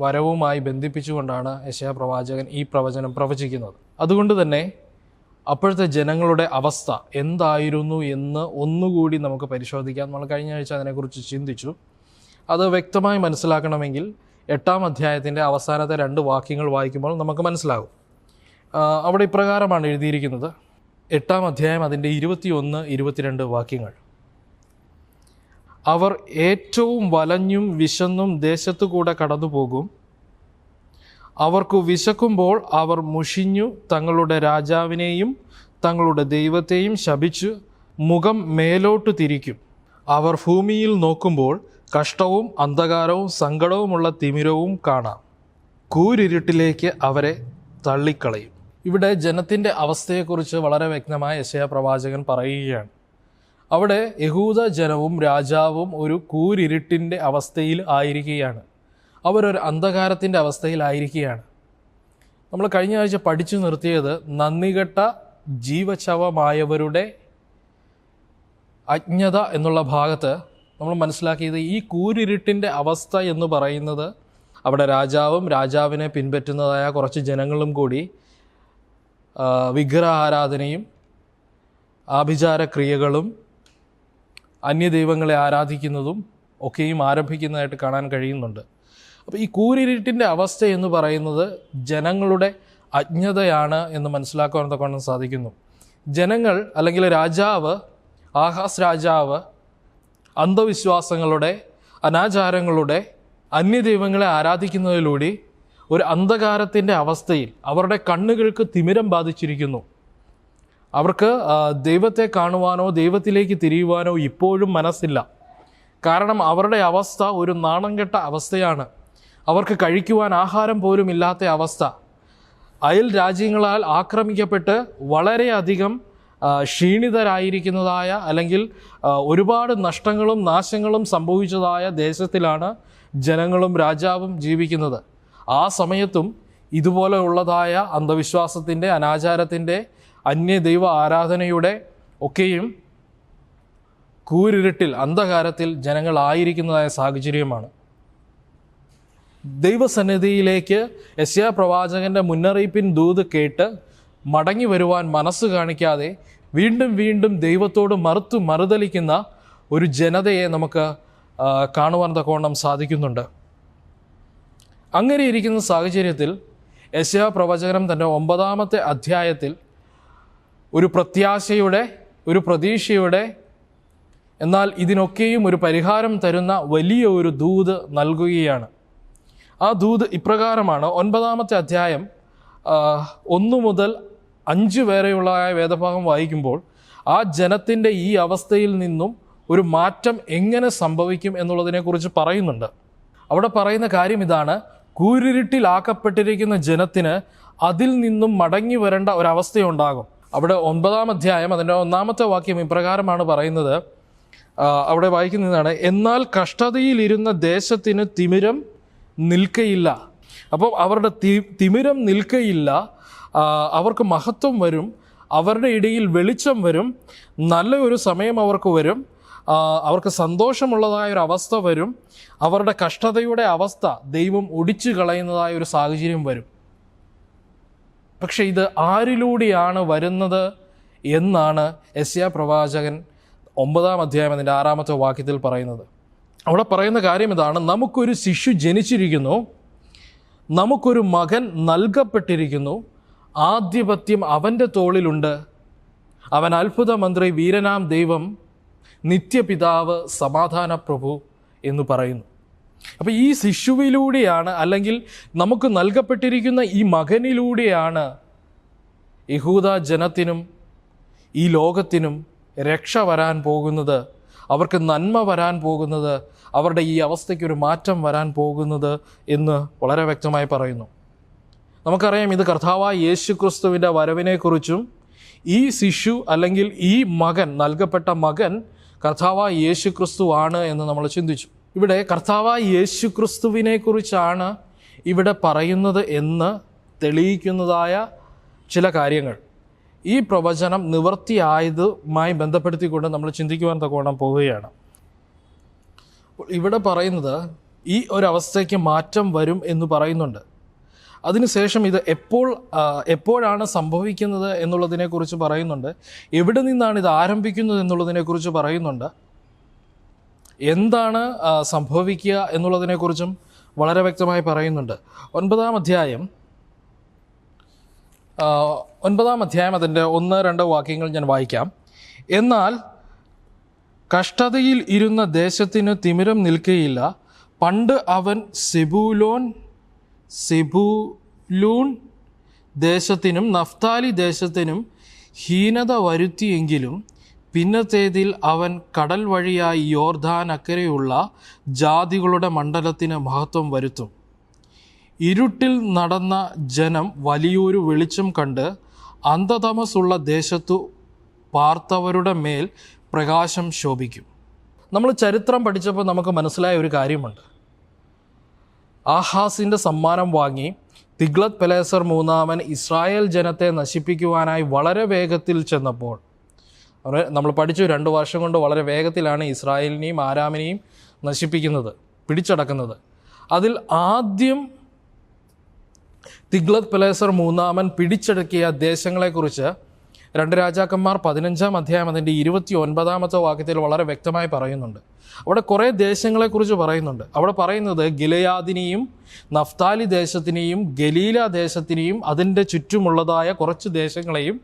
വരവുമായി ബന്ധിപ്പിച്ചുകൊണ്ടാണ് യെശയ്യാ പ്രവാചകൻ ഈ പ്രവചനം പ്രവചിക്കുന്നത്. അതുകൊണ്ട് തന്നെ അപ്പോഴത്തെ ജനങ്ങളുടെ അവസ്ഥ എന്തായിരുന്നു എന്ന് ഒന്നുകൂടി നമുക്ക് പരിശോധിക്കാം. നമ്മൾ കഴിഞ്ഞ ആഴ്ച അതിനെക്കുറിച്ച് ചിന്തിച്ചു. അത് വ്യക്തമായി മനസ്സിലാക്കണമെങ്കിൽ 8-ാം അധ്യായത്തിൻ്റെ അവസാനത്തെ 2 വാക്യങ്ങൾ വായിക്കുമ്പോൾ നമുക്ക് മനസ്സിലാകും. അവിടെ ഇപ്രകാരമാണ് എഴുതിയിരിക്കുന്നത്. 8-ാം അധ്യായം അതിൻ്റെ 21-22 വാക്യങ്ങൾ: അവർ ഏറ്റവും വലഞ്ഞും വിശന്നും ദേശത്തു കൂടെ കടന്നു പോകും. അവർക്കു വിശക്കുമ്പോൾ അവർ മുഷിഞ്ഞു തങ്ങളുടെ രാജാവിനെയും തങ്ങളുടെ ദൈവത്തെയും ശപിച്ചു മുഖം മേലോട്ട് തിരിക്കും. അവർ ഭൂമിയിൽ നോക്കുമ്പോൾ കഷ്ടവും അന്ധകാരവും സങ്കടവുമുള്ള തിമിരവും കാണാം. കൂരിരുട്ടിലേക്ക് അവരെ തള്ളിക്കളയും. ഇവിടെ ജനത്തിൻ്റെ അവസ്ഥയെക്കുറിച്ച് വളരെ വ്യക്തമായി യെശയ്യാ പ്രവാചകൻ പറയുകയാണ്. അവിടെ യഹൂദ ജനവും രാജാവും ഒരു കൂരിരുട്ടിൻ്റെ അവസ്ഥയിൽ ആയിരിക്കുകയാണ്. അവരൊരു അന്ധകാരത്തിൻ്റെ അവസ്ഥയിലായിരിക്കുകയാണ്. നമ്മൾ കഴിഞ്ഞ ആഴ്ച പഠിച്ചു നിർത്തിയത് നന്ദികെട്ട ജീവച്ഛവമായവരുടെ അജ്ഞത എന്നുള്ള ഭാഗത്ത് നമ്മൾ മനസ്സിലാക്കിയത് ഈ കൂരിരുട്ടിൻ്റെ അവസ്ഥ എന്ന് പറയുന്നത് അവിടെ രാജാവും രാജാവിനെ പിൻപറ്റുന്നതായ കുറച്ച് ജനങ്ങളും കൂടി വിഗ്രഹാരാധനയും ആഭിചാരക്രിയകളും അന്യദൈവങ്ങളെ ആരാധിക്കുന്നതും ഒക്കെയും ആരംഭിക്കുന്നതായിട്ട് കാണാൻ കഴിയുന്നുണ്ട്. അപ്പോൾ ഈ കൂരിരുട്ടിൻ്റെ അവസ്ഥ എന്ന് പറയുന്നത് ജനങ്ങളുടെ അജ്ഞതയാണ് എന്ന് മനസ്സിലാക്കുവാൻ തക്കൊണ്ട് സാധിക്കുന്നു. ജനങ്ങൾ അല്ലെങ്കിൽ രാജാവ്, ആഹാസ് രാജാവ് അന്ധവിശ്വാസങ്ങളുടെ, അനാചാരങ്ങളുടെ, അന്യദൈവങ്ങളെ ആരാധിക്കുന്നതിലൂടെ ഒരു അന്ധകാരത്തിൻ്റെ അവസ്ഥയിൽ അവരുടെ കണ്ണുകൾക്ക് തിമിരം ബാധിച്ചിരിക്കുന്നു. അവർക്ക് ദൈവത്തെ കാണുവാനോ ദൈവത്തിലേക്ക് തിരിയുവാനോ ഇപ്പോഴും മനസ്സില്ല. കാരണം അവരുടെ അവസ്ഥ ഒരു നാണംകെട്ട അവസ്ഥയാണ്. അവർക്ക് കഴിക്കുവാൻ ആഹാരം പോലും ഇല്ലാത്ത അവസ്ഥ. അയൽ രാജ്യങ്ങളാൽ ആക്രമിക്കപ്പെട്ട് വളരെയധികം ക്ഷീണിതരായിരിക്കുന്നതായ അല്ലെങ്കിൽ ഒരുപാട് നഷ്ടങ്ങളും നാശങ്ങളും സംഭവിച്ചതായ ദേശത്തിലാണ് ജനങ്ങളും രാജാവും ജീവിക്കുന്നത്. ആ സമയത്തും ഇതുപോലെയുള്ളതായ അന്ധവിശ്വാസത്തിൻ്റെ, അനാചാരത്തിൻ്റെ, അന്യദൈവ ആരാധനയുടെ ഒക്കെയും കൂരിരുട്ടിൽ, അന്ധകാരത്തിൽ ജനങ്ങളായിരിക്കുന്നതായ സാഹചര്യമാണ്. ദൈവസന്നിധിയിലേക്ക് യെശയ്യാ പ്രവാചകൻ്റെ മുന്നറിയിപ്പിൻ ദൂത് കേട്ട് മടങ്ങി വരുവാൻ മനസ്സ് കാണിക്കാതെ വീണ്ടും വീണ്ടും ദൈവത്തോട് മറുതലിക്കുന്ന ഒരു ജനതയെ നമുക്ക് കാണുവാൻ തക്കവണ്ണം സാധിക്കുന്നുണ്ട്. അങ്ങനെ ഇരിക്കുന്ന സാഹചര്യത്തിൽ യെശയ്യാ പ്രവചനം തൻ്റെ 9-ാമത്തെ അധ്യായത്തിൽ ഒരു പ്രത്യാശയുടെ, ഒരു പ്രതീക്ഷയുടെ, എന്നാൽ ഇതിനൊക്കെയും ഒരു പരിഹാരം തരുന്ന വലിയ ഒരു ദൂത് നൽകുകയാണ്. ആ ദൂത് ഇപ്രകാരമാണ്. 9-ാമത്തെ അധ്യായം 1 മുതൽ 5 വരെയുള്ള വേദഭാഗം വായിക്കുമ്പോൾ ആ ജനത്തിൻ്റെ ഈ അവസ്ഥയിൽ നിന്നും ഒരു മാറ്റം എങ്ങനെ സംഭവിക്കും എന്നുള്ളതിനെക്കുറിച്ച് പറയുന്നുണ്ട്. അവിടെ പറയുന്ന കാര്യം ഇതാണ്: കൂരിരുട്ടിലാക്കപ്പെട്ടിരിക്കുന്ന ജനത്തിന് അതിൽ നിന്നും മടങ്ങി വരേണ്ട ഒരവസ്ഥയുണ്ടാകും. അവിടെ 9-ാം അധ്യായം അതിൻ്റെ 1-ാമത്തെ വാക്യം ഇപ്രകാരമാണ് പറയുന്നത്. അവിടെ വായിക്കുന്നതാണ്: എന്നാൽ കഷ്ടതയിലിരുന്ന ദേശത്തിന് തിമിരം നിൽക്കയില്ല. അപ്പം അവരുടെ തിമിരം നിൽക്കയില്ല, അവർക്ക് മഹത്വം വരും, അവരുടെ ഇടയിൽ വെളിച്ചം വരും, നല്ല ഒരു സമയം അവർക്ക് വരും, അവർക്ക് സന്തോഷമുള്ളതായ ഒരു അവസ്ഥ വരും, അവരുടെ കഷ്ടതയുടെ അവസ്ഥ ദൈവം ഒടിച്ചു കളയുന്നതായ ഒരു സാഹചര്യം വരും. പക്ഷെ ഇത് ആരിലൂടെയാണ് വരുന്നത് എന്നാണ് യെശയ്യാ പ്രവാചകൻ 9-ാം അധ്യായം അതിൻ്റെ 6-ാമത്തെ വാക്യത്തിൽ പറയുന്നത്. അവിടെ പറയുന്ന കാര്യം ഇതാണ്: നമുക്കൊരു ശിശു ജനിച്ചിരിക്കുന്നു, നമുക്കൊരു മകൻ നൽകപ്പെട്ടിരിക്കുന്നു, ആധിപത്യം അവൻ്റെ തോളിലുണ്ട്, അവൻ അത്ഭുത മന്ത്രി, വീരനാം ദൈവം, നിത്യപിതാവ്, സമാധാന പ്രഭു എന്ന് പറയുന്നു. അപ്പോൾ ഈ ശിശുവിലൂടെയാണ്, അല്ലെങ്കിൽ നമുക്ക് നൽകപ്പെട്ടിരിക്കുന്ന ഈ മകനിലൂടെയാണ് യഹൂദ ജനത്തിനും ഈ ലോകത്തിനും രക്ഷ വരാൻ പോകുന്നത്, അവർക്ക് നന്മ വരാൻ പോകുന്നത്, അവരുടെ ഈ അവസ്ഥയ്ക്കൊരു മാറ്റം വരാൻ പോകുന്നത് എന്ന് വളരെ വ്യക്തമായി പറയുന്നു. നമുക്കറിയാം, ഇത് കർത്താവായ യേശു ക്രിസ്തുവിൻ്റെ വരവിനെക്കുറിച്ചും ഈ ശിശു അല്ലെങ്കിൽ ഈ മകൻ, നൽകപ്പെട്ട മകൻ കർത്താവായ യേശു ക്രിസ്തു ആണ് എന്ന് നമ്മൾ ചിന്തിച്ചു. ഇവിടെ കർത്താവായ യേശു ക്രിസ്തുവിനെ കുറിച്ചാണ് ഇവിടെ പറയുന്നത് എന്ന് തെളിയിക്കുന്നതായ ചില കാര്യങ്ങൾ ഈ പ്രവചനം നിവൃത്തിയായതുമായി ബന്ധപ്പെടുത്തിക്കൊണ്ട് നമ്മൾ ചിന്തിക്കുവാൻ തക്കവണ്ണം പോവുകയാണ്. ഇവിടെ പറയുന്നത് ഈ ഒരവസ്ഥയ്ക്ക് മാറ്റം വരും എന്ന് പറയുന്നുണ്ട്. അതിനുശേഷം ഇത് എപ്പോഴാണ് സംഭവിക്കുന്നത് എന്നുള്ളതിനെക്കുറിച്ച് പറയുന്നുണ്ട്. എവിടെ നിന്നാണ് ഇത് ആരംഭിക്കുന്നത് എന്നുള്ളതിനെക്കുറിച്ച് പറയുന്നുണ്ട്. എന്താണ് സംഭവിക്കുക എന്നുള്ളതിനെക്കുറിച്ചും വളരെ വ്യക്തമായി പറയുന്നുണ്ട്. 9-ാം അധ്യായം അതിൻ്റെ 1-2 വാക്യങ്ങൾ ഞാൻ വായിക്കാം. എന്നാൽ കഷ്ടതയിൽ ഇരുന്ന ദേശത്തിന് തിമിരം നിൽക്കുകയില്ല. പണ്ട് അവൻ സെബൂലൂൺ ദേശത്തിനും നഫ്താലി ദേശത്തിനും ഹീനത വരുത്തിയെങ്കിലും പിന്നത്തേതിൽ അവൻ കടൽ വഴിയായി യോർദാൻ അക്കരെയുള്ള ജാതികളുടെ മണ്ഡലത്തിന് മഹത്വം വരുത്തും. ഇരുട്ടിൽ നടന്ന ജനം വലിയൊരു വെളിച്ചം കണ്ട് അന്ധതമസുള്ള ദേശത്തു പാർത്തവരുടെ മേൽ പ്രകാശം ശോഭിക്കും. നമ്മൾ ചരിത്രം പഠിച്ചപ്പോൾ നമുക്ക് മനസ്സിലായ ഒരു കാര്യമുണ്ട്. ആഹാസിൻ്റെ സമ്മാനം വാങ്ങി തിഗ്ലത് പെലേസർ മൂന്നാമൻ ഇസ്രായേൽ ജനത്തെ നശിപ്പിക്കുവാനായി വളരെ വേഗത്തിൽ ചെന്നപ്പോൾ, നമ്മൾ പഠിച്ചു 2 വർഷം കൊണ്ട് വളരെ വേഗത്തിലാണ് ഇസ്രായേലിനെയും ആരാമിനെയും നശിപ്പിക്കുന്നത്, പിടിച്ചടക്കുന്നത്. അതിൽ ആദ്യം തിഗ്ലത് പെലേസർ മൂന്നാമൻ പിടിച്ചടക്കിയ ദേശങ്ങളെക്കുറിച്ച് 2 രാജാക്കന്മാർ 15-ാം അധ്യായം അതിൻ്റെ 29-ാമത്തെ വാക്യത്തിൽ വളരെ വ്യക്തമായി പറയുന്നുണ്ട്. അവിടെ കുറേ ദേശങ്ങളെക്കുറിച്ച് പറയുന്നുണ്ട്. അവിടെ പറയുന്നത് ഗിലെയാദിനെയും നഫ്താലി ദേശത്തിനെയും ഗലീല ദേശത്തിനെയും അതിൻ്റെ ചുറ്റുമുള്ളതായ കുറച്ച് ദേശങ്ങളെയും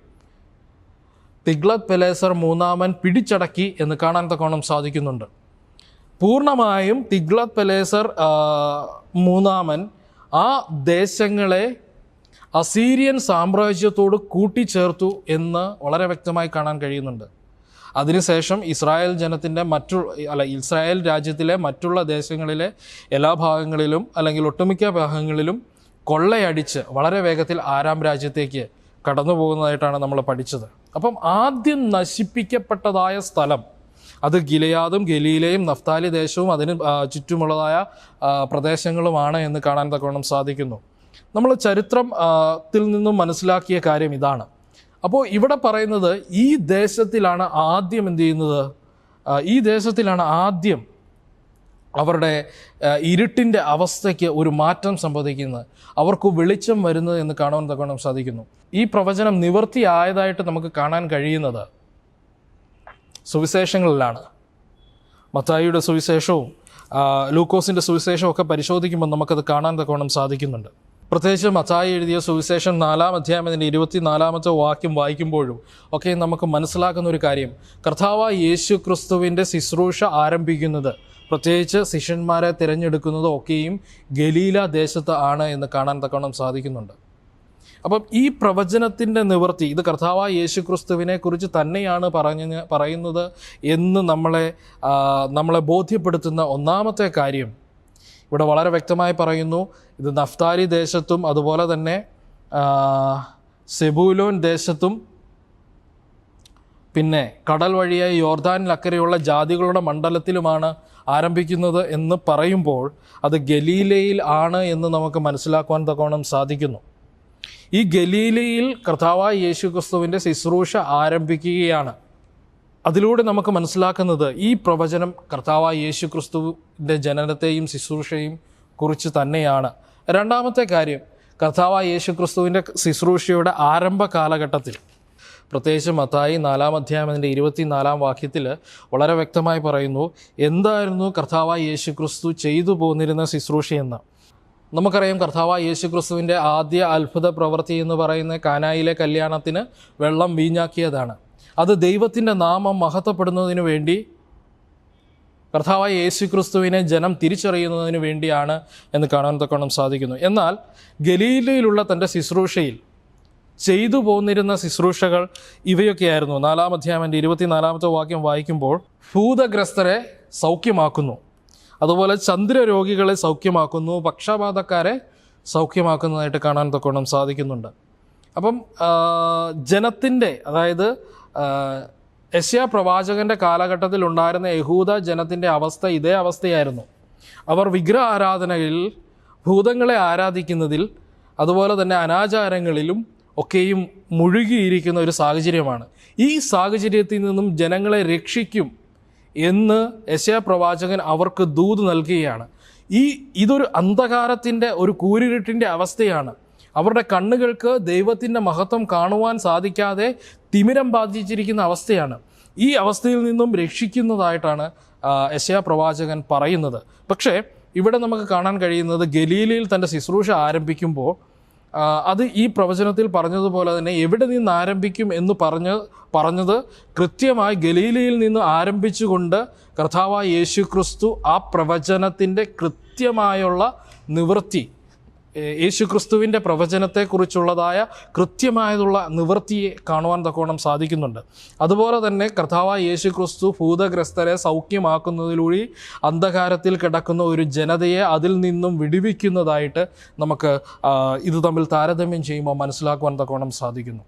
തിഗ്ലത് പെലേസർ മൂന്നാമൻ പിടിച്ചടക്കി എന്ന് കാണാൻ തക്കോണം സാധിക്കുന്നുണ്ട്. പൂർണ്ണമായും തിഗ്ലത് പെലേസർ മൂന്നാമൻ ആ ദേശങ്ങളെ അസീരിയൻ സാമ്രാജ്യത്തോട് കൂട്ടിച്ചേർത്തു എന്ന് വളരെ വ്യക്തമായി കാണാൻ കഴിയുന്നുണ്ട്. അതിനുശേഷം ഇസ്രായേൽ ജനത്തിൻ്റെ ഇസ്രായേൽ രാജ്യത്തിലെ മറ്റുള്ള ദേശങ്ങളിലെ എല്ലാ ഭാഗങ്ങളിലും അല്ലെങ്കിൽ ഒട്ടുമിക്ക ഭാഗങ്ങളിലും കൊള്ളയടിച്ച് വളരെ വേഗത്തിൽ ആരാം രാജ്യത്തേക്ക് കടന്നു പോകുന്നതായിട്ടാണ് നമ്മൾ പഠിച്ചത്. അപ്പം ആദ്യം നശിപ്പിക്കപ്പെട്ടതായ സ്ഥലം അത് ഗിലെയാദും ഗലീലയും നഫ്താലി ദേശവും അതിന് ചുറ്റുമുള്ളതായ പ്രദേശങ്ങളുമാണ് എന്ന് കാണാൻ തക്കവണ്ണം സാധിക്കുന്നു. നമ്മൾ ചരിത്രത്തിൽ നിന്നും മനസ്സിലാക്കിയ കാര്യം ഇതാണ്. അപ്പോൾ ഇവിടെ പറയുന്നത് ഈ ദേശത്തിലാണ് ആദ്യം എന്ത് ചെയ്യുന്നത്, ഈ ദേശത്തിലാണ് ആദ്യം അവരുടെ ഇരുട്ടിൻ്റെ അവസ്ഥയ്ക്ക് ഒരു മാറ്റം സംഭവിക്കുന്നത്, അവർക്ക് വെളിച്ചം വരുന്നത് എന്ന് കാണാൻ തക്കവണ്ണം സാധിക്കുന്നു. ഈ പ്രവചനം നിവൃത്തിയായതായിട്ട് നമുക്ക് കാണാൻ കഴിയുന്നത് സുവിശേഷങ്ങളിലാണ്. മത്തായിയുടെ സുവിശേഷവും ലൂക്കോസിൻ്റെ സുവിശേഷവും ഒക്കെ പരിശോധിക്കുമ്പോൾ നമുക്കത് കാണാൻ തക്കവണ്ണം സാധിക്കുന്നുണ്ട്. പ്രത്യേകിച്ച് മത്തായി എഴുതിയ സുവിശേഷം 4-ാം അധ്യായം അതിൻ്റെ 24-ാമത്തെ വാക്യം വായിക്കുമ്പോഴും ഒക്കെ നമുക്ക് മനസ്സിലാക്കുന്ന ഒരു കാര്യം, കർത്താവായ യേശു ക്രിസ്തുവിൻ്റെ ശുശ്രൂഷ ആരംഭിക്കുന്നത്, പ്രത്യേകിച്ച് ശിഷ്യന്മാരെ തിരഞ്ഞെടുക്കുന്നത് ഒക്കെയും ഗലീല ദേശത്ത് ആണ് എന്ന് കാണാൻ തക്കവണ്ണം സാധിക്കുന്നുണ്ട്. അപ്പം ഈ പ്രവചനത്തിൻ്റെ നിവൃത്തി ഇത് കർത്താവായ യേശു ക്രിസ്തുവിനെ കുറിച്ച് തന്നെയാണ് പറയുന്നത് എന്ന് നമ്മളെ ബോധ്യപ്പെടുത്തുന്ന ഒന്നാമത്തെ കാര്യം ഇവിടെ വളരെ വ്യക്തമായി പറയുന്നു. ഇത് നഫ്താലി ദേശത്തും അതുപോലെ തന്നെ സെബൂലോൻ ദേശത്തും പിന്നെ കടൽ വഴിയായി യോർദാനിലക്കരെയുള്ള ജാതികളുടെ മണ്ഡലത്തിലുമാണ് ആരംഭിക്കുന്നത് എന്ന് പറയുമ്പോൾ അത് ഗലീലയിൽ ആണ് എന്ന് നമുക്ക് മനസ്സിലാക്കുവാൻ തക്കവണ്ണം സാധിക്കുന്നു. ഈ ഗലീലയിൽ കർത്താവായ യേശു ക്രിസ്തുവിൻ്റെ ശുശ്രൂഷ ആരംഭിക്കുകയാണ്. അതിലൂടെ നമുക്ക് മനസ്സിലാക്കുന്നത് ഈ പ്രവചനം കർത്താവായ യേശു ക്രിസ്തുവിൻ്റെ ജനനത്തെയും ശുശ്രൂഷയും കുറിച്ച് തന്നെയാണ്. രണ്ടാമത്തെ കാര്യം, കർത്താവായ യേശു ക്രിസ്തുവിൻ്റെ ശുശ്രൂഷയുടെ ആരംഭ കാലഘട്ടത്തിൽ, പ്രത്യേകിച്ച് മത്തായി 4-ാം അധ്യായം അതിൻ്റെ 24-ാം വാക്യത്തിൽ വളരെ വ്യക്തമായി പറയുന്നു എന്തായിരുന്നു കർത്താവായ യേശു ക്രിസ്തു ചെയ്തു പോന്നിരുന്ന ശുശ്രൂഷയെന്ന്. നമുക്കറിയാം, കർത്താവായ യേശു ക്രിസ്തുവിൻ്റെ ആദ്യ അത്ഭുത പ്രവൃത്തി എന്ന് പറയുന്ന കാനായിലെ കല്യാണത്തിന് വെള്ളം വീഞ്ഞാക്കിയതാണ്. അത് ദൈവത്തിൻ്റെ നാമം മഹത്വപ്പെടുന്നതിന് വേണ്ടി, കർത്താവായ യേശു ക്രിസ്തുവിനെ ജനം തിരിച്ചറിയുന്നതിന് വേണ്ടിയാണ് എന്ന് കാണാൻ തക്കവണ്ണം സാധിക്കുന്നു. എന്നാൽ ഗലീലയിലുള്ള തൻ്റെ ശുശ്രൂഷയിൽ ചെയ്തു പോന്നിരുന്ന ശുശ്രൂഷകൾ ഇവയൊക്കെയായിരുന്നു. 4-ാം അധ്യായം 24-ാമത്തെ വാക്യം വായിക്കുമ്പോൾ ഭൂതഗ്രസ്തരെ സൗഖ്യമാക്കുന്നു, അതുപോലെ ചന്ദ്രരോഗികളെ സൗഖ്യമാക്കുന്നു, പക്ഷപാതക്കാരെ സൗഖ്യമാക്കുന്നതായിട്ട് കാണാൻ തക്കവണ്ണം സാധിക്കുന്നുണ്ട്. അപ്പം ജനത്തിൻ്റെ, അതായത് യെശയ്യാ പ്രവാചകൻ്റെ കാലഘട്ടത്തിൽ ഉണ്ടായിരുന്ന യഹൂദ ജനത്തിൻ്റെ അവസ്ഥ ഇതേ അവസ്ഥയായിരുന്നു. അവർ വിഗ്രഹ ആരാധനയിൽ, ഭൂതങ്ങളെ ആരാധിക്കുന്നതിൽ, അതുപോലെ തന്നെ അനാചാരങ്ങളിലും ഒക്കെയും മുഴുകിയിരിക്കുന്ന ഒരു സാഹചര്യമാണ്. ഈ സാഹചര്യത്തിൽ നിന്നും ജനങ്ങളെ രക്ഷിക്കും എന്ന് യെശയ്യാ പ്രവാചകൻ അവർക്ക് ദൂത് നൽകുകയാണ്. ഇതൊരു അന്ധകാരത്തിൻ്റെ, ഒരു കൂരിരുട്ടിൻ്റെ അവസ്ഥയാണ്. അവരുടെ കണ്ണുകൾക്ക് ദൈവത്തിൻ്റെ മഹത്വം കാണുവാൻ സാധിക്കാതെ തിമിരം ബാധിച്ചിരിക്കുന്ന അവസ്ഥയാണ്. ഈ അവസ്ഥയിൽ നിന്നും രക്ഷിക്കുന്നതായിട്ടാണ് യെശയ്യാ പ്രവാചകൻ പറയുന്നത്. പക്ഷേ ഇവിടെ നമുക്ക് കാണാൻ കഴിയുന്നത് ഗലീലയിൽ തൻ്റെ ശുശ്രൂഷ ആരംഭിക്കുമ്പോൾ അത് ഈ പ്രവചനത്തിൽ പറഞ്ഞതുപോലെ തന്നെ എവിടെ നിന്ന് ആരംഭിക്കും എന്ന് പറഞ്ഞത് കൃത്യമായി ഗലീലയിൽ നിന്ന് ആരംഭിച്ചുകൊണ്ട് കർത്താവായ യേശു ക്രിസ്തു ആ പ്രവചനത്തിൻ്റെ കൃത്യമായുള്ള നിവൃത്തി, യേശു ക്രിസ്തുവിൻ്റെ പ്രവചനത്തെക്കുറിച്ചുള്ളതായ കൃത്യമായതുള്ള നിവൃത്തിയെ കാണുവാൻ തക്കവണ്ണം സാധിക്കുന്നുണ്ട്. അതുപോലെ തന്നെ കർത്താവായ യേശു ക്രിസ്തു ഭൂതഗ്രസ്തരെ സൗഖ്യമാക്കുന്നതിലൂടെ അന്ധകാരത്തിൽ കിടക്കുന്ന ഒരു ജനതയെ അതിൽ നിന്നും വിടുവിക്കുന്നതായിട്ട് നമുക്ക് ഇത് തമ്മിൽ താരതമ്യം ചെയ്യുമ്പോൾ മനസ്സിലാക്കുവാൻ തക്കവണ്ണം സാധിക്കുന്നു.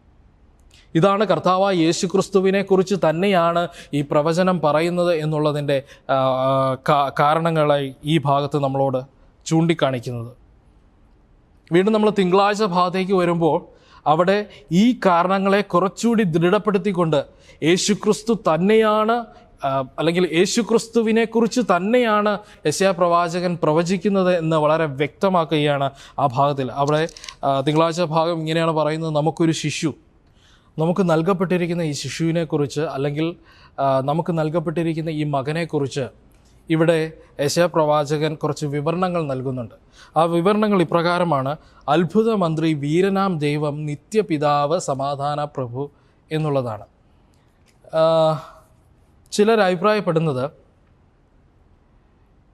ഇതാണ് കർത്താവായ യേശു ക്രിസ്തുവിനെ കുറിച്ച് തന്നെയാണ് ഈ പ്രവചനം പറയുന്നത് എന്നുള്ളതിൻ്റെ കാരണങ്ങളായി ഈ ഭാഗത്ത് നമ്മളോട് ചൂണ്ടിക്കാണിക്കുന്നത്. വീണ്ടും നമ്മൾ തിങ്കളാഴ്ച ഭാഗത്തേക്ക് വരുമ്പോൾ അവിടെ ഈ കാരണങ്ങളെ കുറച്ചുകൂടി ദൃഢപ്പെടുത്തിക്കൊണ്ട് യേശുക്രിസ്തു തന്നെയാണ്, അല്ലെങ്കിൽ യേശുക്രിസ്തുവിനെ കുറിച്ച് തന്നെയാണ് യെശയ്യാ പ്രവാചകൻ പ്രവചിക്കുന്നത് എന്ന് വളരെ വ്യക്തമാക്കുകയാണ് ആ ഭാഗത്തിൽ. അവിടെ തിങ്കളാഴ്ച ഭാഗം ഇങ്ങനെയാണ് പറയുന്നത്, നമുക്കൊരു ശിശു, നമുക്ക് നൽകപ്പെട്ടിരിക്കുന്ന ഈ ശിശുവിനെക്കുറിച്ച്, അല്ലെങ്കിൽ നമുക്ക് നൽകപ്പെട്ടിരിക്കുന്ന ഈ മകനെക്കുറിച്ച് ഇവിടെ യെശയ്യാ പ്രവാചകൻ കുറച്ച് വിവരണങ്ങൾ നൽകുന്നുണ്ട്. ആ വിവരണങ്ങൾ ഇപ്രകാരമാണ്: അത്ഭുത മന്ത്രി, വീരനാം ദൈവം, നിത്യപിതാവ്, സമാധാന പ്രഭു എന്നുള്ളതാണ്. ചിലർ അഭിപ്രായപ്പെടുന്നത്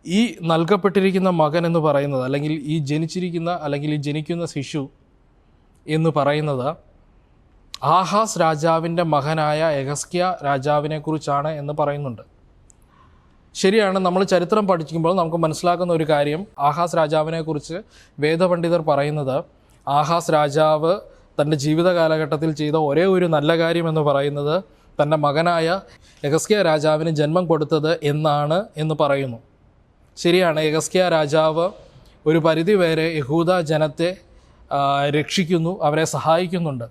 ഈ നൽകപ്പെട്ടിരിക്കുന്ന മകൻ എന്ന് പറയുന്നത്, അല്ലെങ്കിൽ ഈ ജനിക്കുന്ന ശിശു എന്ന് പറയുന്നത് ആഹാസ് രാജാവിൻ്റെ മകനായ യെഹസ്കിയ രാജാവിനെ കുറിച്ചാണ് എന്ന് പറയുന്നുണ്ട്. ശരിയാണ്. നമ്മൾ ചരിത്രം പഠിക്കുമ്പോൾ നമുക്ക് മനസ്സിലാക്കുന്ന ഒരു കാര്യം, ആഹാസ് രാജാവിനെ കുറിച്ച് വേദപണ്ഡിതർ പറയുന്നത്, ആഹാസ് രാജാവ് തൻ്റെ ജീവിത കാലഘട്ടത്തിൽ ചെയ്ത ഒരേ ഒരു നല്ല കാര്യം എന്ന് പറയുന്നത് തൻ്റെ മകനായ യെഹസ്കിയ രാജാവിന് ജന്മം കൊടുത്തത് എന്ന് പറയുന്നു. ശരിയാണ്. യെഹസ്കിയ രാജാവ് ഒരു പരിധിവരെ യഹൂദ ജനത്തെ രക്ഷിക്കുന്നു, അവരെ സഹായിക്കുന്നുണ്ട്.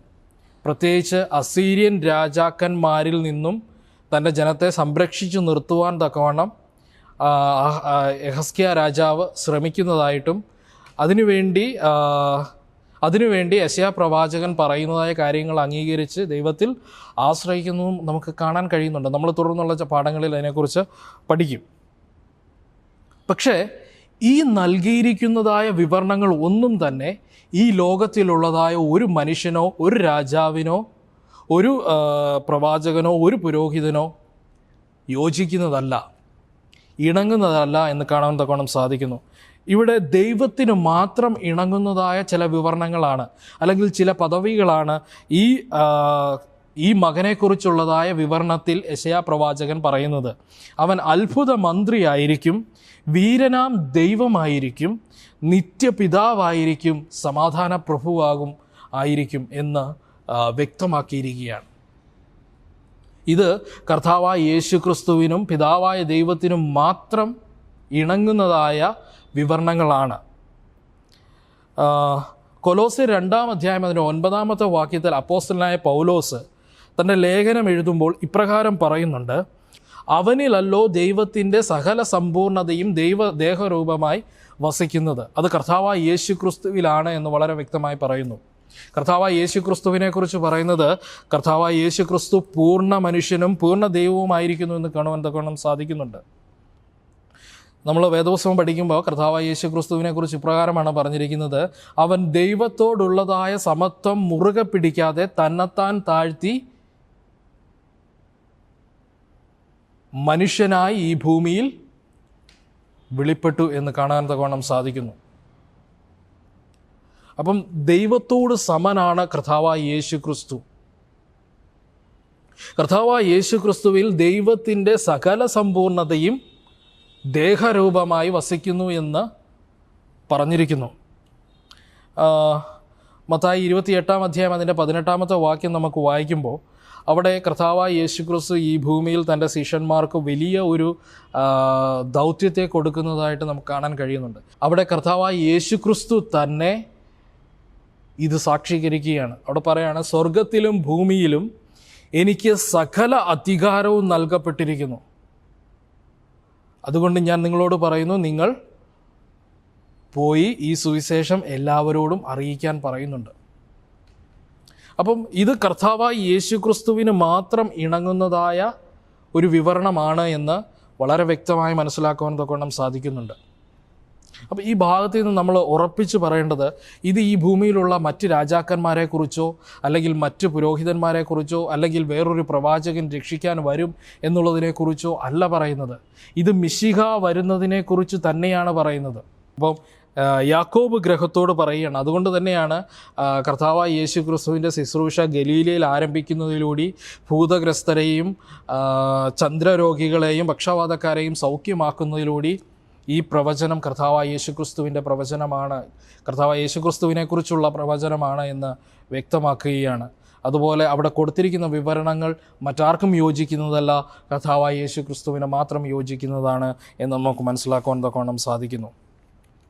പ്രത്യേകിച്ച് അസീര്യൻ രാജാക്കന്മാരിൽ നിന്നും തൻ്റെ ജനത്തെ സംരക്ഷിച്ചു നിർത്തുവാൻ തക്കവണ്ണം യെഹസ്കിയ രാജാവ് ശ്രമിക്കുന്നതായിട്ടും അതിനുവേണ്ടി യെശയ്യാ പ്രവാചകൻ പറയുന്നതായ കാര്യങ്ങൾ അംഗീകരിച്ച് ദൈവത്തിൽ ആശ്രയിക്കുന്നതും നമുക്ക് കാണാൻ കഴിയുന്നുണ്ട്. നമ്മൾ തുടർന്നുള്ള പാഠങ്ങളിൽ അതിനെക്കുറിച്ച് പഠിക്കും. പക്ഷേ ഈ നൽകിയിരിക്കുന്നതായ വിവരണങ്ങൾ ഒന്നും തന്നെ ഈ ലോകത്തിലുള്ളതായ ഒരു മനുഷ്യനോ ഒരു രാജാവിനോ ഒരു പ്രവാചകനോ ഒരു പുരോഹിതനോ യോജിക്കുന്നതല്ല, ഇണങ്ങുന്നതല്ല എന്ന് കാണാൻ തക്കോണം സാധിക്കുന്നു. ഇവിടെ ദൈവത്തിന് മാത്രം ഇണങ്ങുന്നതായ ചില വിവരണങ്ങളാണ്, അല്ലെങ്കിൽ ചില പദവികളാണ് ഈ മകനെക്കുറിച്ചുള്ളതായ വിവരണത്തിൽ യെശയ്യാ പ്രവാചകൻ പറയുന്നത്. അവൻ അത്ഭുത മന്ത്രിയായിരിക്കും, വീരനാം ദൈവമായിരിക്കും, നിത്യപിതാവായിരിക്കും, സമാധാന പ്രഭുവാകും ആയിരിക്കും എന്ന് വ്യക്തമാക്കിയിരിക്കുകയാണ്. ഇത് കർത്താവായ യേശു ക്രിസ്തുവിനും പിതാവായ ദൈവത്തിനും മാത്രം ഇണങ്ങുന്നതായ വിവരണങ്ങളാണ്. കൊലോസ്യർ 2-ാം അധ്യായം അതിൻ്റെ 9-ാമത്തെ വാക്യത്തിൽ അപ്പോസ്തലനായ പൗലോസ് തൻ്റെ ലേഖനം എഴുതുമ്പോൾ ഇപ്രകാരം പറയുന്നുണ്ട്: അവനിലല്ലോ ദൈവത്തിൻ്റെ സകല സമ്പൂർണതയും ദേഹരൂപമായി വസിക്കുന്നത്. അത് കർത്താവായ യേശു ക്രിസ്തുവിലാണ് എന്ന് വളരെ വ്യക്തമായി പറയുന്നു. കർത്താവായ യേശു ക്രിസ്തുവിനെ കുറിച്ച് പറയുന്നത് കർത്താവായ യേശു ക്രിസ്തു പൂർണ്ണ മനുഷ്യനും പൂർണ്ണ ദൈവവുമായിരിക്കുന്നു എന്ന് കാണാൻ സാധിക്കുന്നുണ്ട്. നമ്മൾ വേദപുസ്തകം പഠിക്കുമ്പോൾ കർത്താവായ യേശു ക്രിസ്തുവിനെ കുറിച്ച് ഇപ്രകാരമാണ് പറഞ്ഞിരിക്കുന്നത്: അവൻ ദൈവത്തോടുള്ളതായ സമത്വം മുറുകെ പിടിക്കാതെ തന്നെത്താൻ താഴ്ത്തി മനുഷ്യനായി ഈ ഭൂമിയിൽ വെളിപ്പെട്ടു എന്ന് കാണാൻ തക്കവണ്ണം സാധിക്കുന്നു. അപ്പം ദൈവത്തോട് സമനാണ് കർത്താവായ യേശു ക്രിസ്തു. കർത്താവായ യേശു ക്രിസ്തുവിൽ ദൈവത്തിൻ്റെ സകല സമ്പൂർണതയും ദേഹരൂപമായി വസിക്കുന്നു എന്ന് പറഞ്ഞിരിക്കുന്നു. മത്തായി 28-ാം അധ്യായം അതിൻ്റെ 18-ാമത്തെ വാക്യം നമുക്ക് വായിക്കുമ്പോൾ അവിടെ കർത്താവായ യേശു ക്രിസ്തു ഈ ഭൂമിയിൽ തൻ്റെ ശിഷ്യന്മാർക്ക് വലിയ ഒരു ദൗത്യത്തെ കൊടുക്കുന്നതായിട്ട് നമുക്ക് കാണാൻ കഴിയുന്നുണ്ട്. അവിടെ കർത്താവായ യേശു ക്രിസ്തു തന്നെ ഇത് സാക്ഷീകരിക്കുകയാണ്. അവിടെ പറയാണ്: സ്വർഗത്തിലും ഭൂമിയിലും എനിക്ക് സകല അധികാരവും നൽകപ്പെട്ടിരിക്കുന്നു. അതുകൊണ്ട് ഞാൻ നിങ്ങളോട് പറയുന്നു, നിങ്ങൾ പോയി ഈ സുവിശേഷം എല്ലാവരോടും അറിയിക്കാൻ പറയുന്നുണ്ട്. അപ്പം ഇത് കർത്താവായ യേശു ക്രിസ്തുവിന് മാത്രം ഇണങ്ങുന്നതായ ഒരു വിവരണമാണ് എന്ന് വളരെ വ്യക്തമായി മനസ്സിലാക്കുവാൻ തക്കവണ്ണം സാധിക്കുന്നുണ്ട്. അപ്പം ഈ ഭാഗത്ത് നിന്ന് നമ്മൾ ഉറപ്പിച്ച് പറയേണ്ടത് ഇത് ഈ ഭൂമിയിലുള്ള മറ്റ് രാജാക്കന്മാരെക്കുറിച്ചോ അല്ലെങ്കിൽ മറ്റ് പുരോഹിതന്മാരെക്കുറിച്ചോ അല്ലെങ്കിൽ വേറൊരു പ്രവാചകൻ രക്ഷിക്കാൻ വരും എന്നുള്ളതിനെക്കുറിച്ചോ അല്ല പറയുന്നത്. ഇത് മിശിഹ വരുന്നതിനെക്കുറിച്ച് തന്നെയാണ് പറയുന്നത്. അപ്പം യാക്കോബ് ഗ്രഹത്തോട് പറയുകയാണ്. അതുകൊണ്ട് തന്നെയാണ് കർത്താവായ യേശു ക്രിസ്തുവിൻ്റെ ശുശ്രൂഷ ഗലീലയിൽ ആരംഭിക്കുന്നതിലൂടെ ഭൂതഗ്രസ്തരെയും ചന്ദ്രരോഗികളെയും പക്ഷവാതക്കാരെയും സൗഖ്യമാക്കുന്നതിലൂടെ ഈ പ്രവചനം കർത്താവായ യേശു ക്രിസ്തുവിൻ്റെ പ്രവചനമാണ്, കർത്താവായ യേശു ക്രിസ്തുവിനെക്കുറിച്ചുള്ള പ്രവചനമാണ് എന്ന് വ്യക്തമാക്കുകയാണ്. അതുപോലെ അവിടെ കൊടുത്തിരിക്കുന്ന വിവരണങ്ങൾ മറ്റാർക്കും യോജിക്കുന്നതല്ല, കർത്താവായ യേശു ക്രിസ്തുവിന് മാത്രം യോജിക്കുന്നതാണ് എന്ന് നമുക്ക് മനസ്സിലാക്കുവാൻ തക്കവണ്ണം സാധിക്കുന്നു.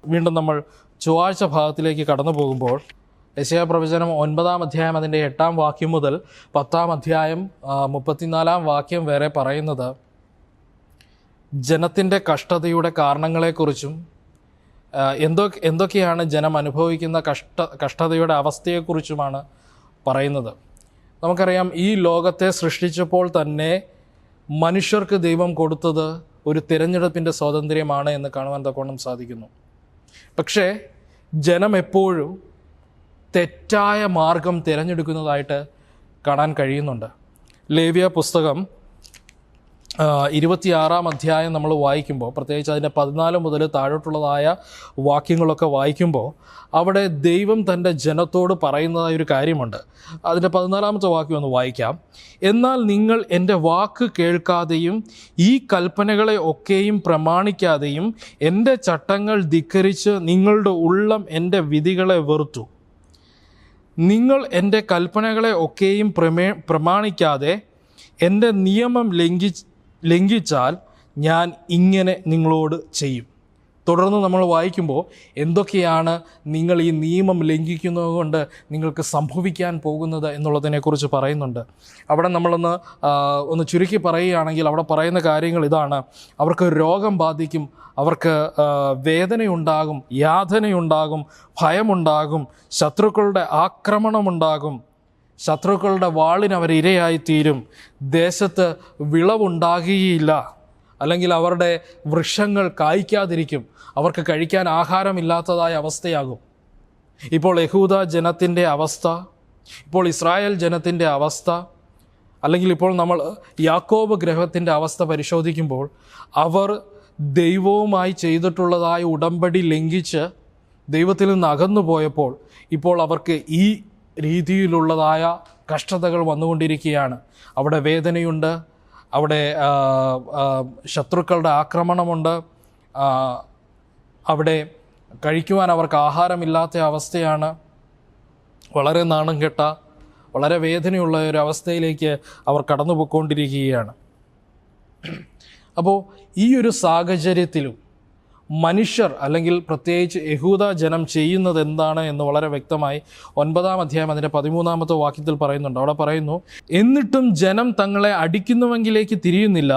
വീണ്ടും നമ്മൾ ചൊവ്വാഴ്ച ഭാഗത്തിലേക്ക് കടന്നു പോകുമ്പോൾ യെശയ്യാ പ്രവചനം 9-ാം അധ്യായം അതിൻ്റെ 8-ാം വാക്യം മുതൽ 10-ാം അധ്യായം 34-ാം വാക്യം വരെ പറയുന്നത് ജനത്തിൻ്റെ കഷ്ടതയുടെ കാരണങ്ങളെക്കുറിച്ചും എന്തൊക്കെയാണ് ജനം അനുഭവിക്കുന്ന കഷ്ടതയുടെ അവസ്ഥയെക്കുറിച്ചുമാണ് പറയുന്നത്. നമുക്കറിയാം, ഈ ലോകത്തെ സൃഷ്ടിച്ചപ്പോൾ തന്നെ മനുഷ്യർക്ക് ദൈവം കൊടുത്തത് ഒരു തിരഞ്ഞെടുപ്പിൻ്റെ സ്വാതന്ത്ര്യമാണ് എന്ന് കാണുവാൻ തക്കവണ്ണം സാധിക്കുന്നു. പക്ഷേ ജനം എപ്പോഴും തെറ്റായ മാർഗം തിരഞ്ഞെടുക്കുന്നതായിട്ട് കാണാൻ കഴിയുന്നുണ്ട്. ലേവ്യ പുസ്തകം 26-ാം അധ്യായം നമ്മൾ വായിക്കുമ്പോൾ, പ്രത്യേകിച്ച് അതിൻ്റെ 14 മുതൽ താഴോട്ടുള്ളതായ വാക്യങ്ങളൊക്കെ വായിക്കുമ്പോൾ അവിടെ ദൈവം തൻ്റെ ജനത്തോട് പറയുന്നതായ ഒരു കാര്യമുണ്ട്. അതിൻ്റെ 14-ാമത്തെ വാക്യം ഒന്ന് വായിക്കാം. എന്നാൽ നിങ്ങൾ എൻ്റെ വാക്ക് കേൾക്കാതെയും ഈ കൽപ്പനകളെ ഒക്കെയും പ്രമാണിക്കാതെയും എൻ്റെ ചട്ടങ്ങൾ ധിക്കരിച്ച് നിങ്ങളുടെ ഉള്ളം എൻ്റെ വിധികളെ വെറുത്തു. നിങ്ങൾ എൻ്റെ കൽപ്പനകളെ ഒക്കെയും പ്രമാണിക്കാതെ എൻ്റെ നിയമം ലംഘിച്ചാൽ ഞാൻ ഇങ്ങനെ നിങ്ങളോട് ചെയ്യും. തുടർന്ന് നമ്മൾ വായിക്കുമ്പോൾ എന്തൊക്കെയാണ് നിങ്ങൾ ഈ നിയമം ലംഘിക്കുന്നത് കൊണ്ട് നിങ്ങൾക്ക് സംഭവിക്കാൻ പോകുന്നത് എന്നുള്ളതിനെക്കുറിച്ച് പറയുന്നുണ്ട്. അവിടെ നമ്മളൊന്ന് ചുരുക്കി പറയുകയാണെങ്കിൽ അവിടെ പറയുന്ന കാര്യങ്ങൾ ഇതാണ്: അവർക്ക് രോഗം ബാധിക്കും, അവർക്ക് വേദനയുണ്ടാകും, യാതനയുണ്ടാകും, ഭയമുണ്ടാകും, ശത്രുക്കളുടെ ആക്രമണമുണ്ടാകും, ശത്രുക്കളുടെ വാളിന് അവർ ഇരയായിത്തീരും, ദേശത്ത് വിളവുണ്ടാകുകയില്ല. അല്ലെങ്കിൽ അവരുടെ വൃക്ഷങ്ങൾ കായ്ക്കാതിരിക്കും, അവർക്ക് കഴിക്കാൻ ആഹാരമില്ലാത്തതായ അവസ്ഥയാകും. ഇപ്പോൾ യഹൂദ ജനത്തിൻ്റെ അവസ്ഥ, ഇപ്പോൾ ഇസ്രായേൽ ജനത്തിൻ്റെ അവസ്ഥ, അല്ലെങ്കിൽ ഇപ്പോൾ നമ്മൾ യാക്കോബ് ഗൃഹത്തിൻ്റെ അവസ്ഥ പരിശോധിക്കുമ്പോൾ അവർ ദൈവവുമായി ചെയ്തിട്ടുള്ളതായ ഉടമ്പടി ലംഘിച്ച് ദൈവത്തിൽ നിന്ന് അകന്നു പോയപ്പോൾ ഇപ്പോൾ അവർക്ക് ഈ രീതിയിലുള്ളതായ കഷ്ടതകൾ വന്നുകൊണ്ടിരിക്കുകയാണ്. അവിടെ വേദനയുണ്ട്, അവിടെ ശത്രുക്കളുടെ ആക്രമണമുണ്ട്, അവിടെ കഴിക്കുവാൻ അവർക്ക് ആഹാരമില്ലാത്ത അവസ്ഥയാണ്. വളരെ നാണം കെട്ട, വളരെ വേദനയുള്ള ഒരു അവസ്ഥയിലേക്ക് അവർ കടന്നു പോയിക്കൊണ്ടിരിക്കുകയാണ്. അപ്പോൾ ഈ ഒരു സാഹചര്യത്തിലും മനുഷ്യർ, അല്ലെങ്കിൽ പ്രത്യേകിച്ച് യഹൂദ ജനം ചെയ്യുന്നത് എന്താണ് എന്ന് വളരെ വ്യക്തമായി 9-ാം അധ്യായം അതിൻ്റെ 13-ാമത്തെ വാക്യത്തിൽ പറയുന്നുണ്ട്. അവിടെ പറയുന്നു, എന്നിട്ടും ജനം തങ്ങളെ അടിക്കുന്നുവെങ്കിലേക്ക് തിരിയുന്നില്ല,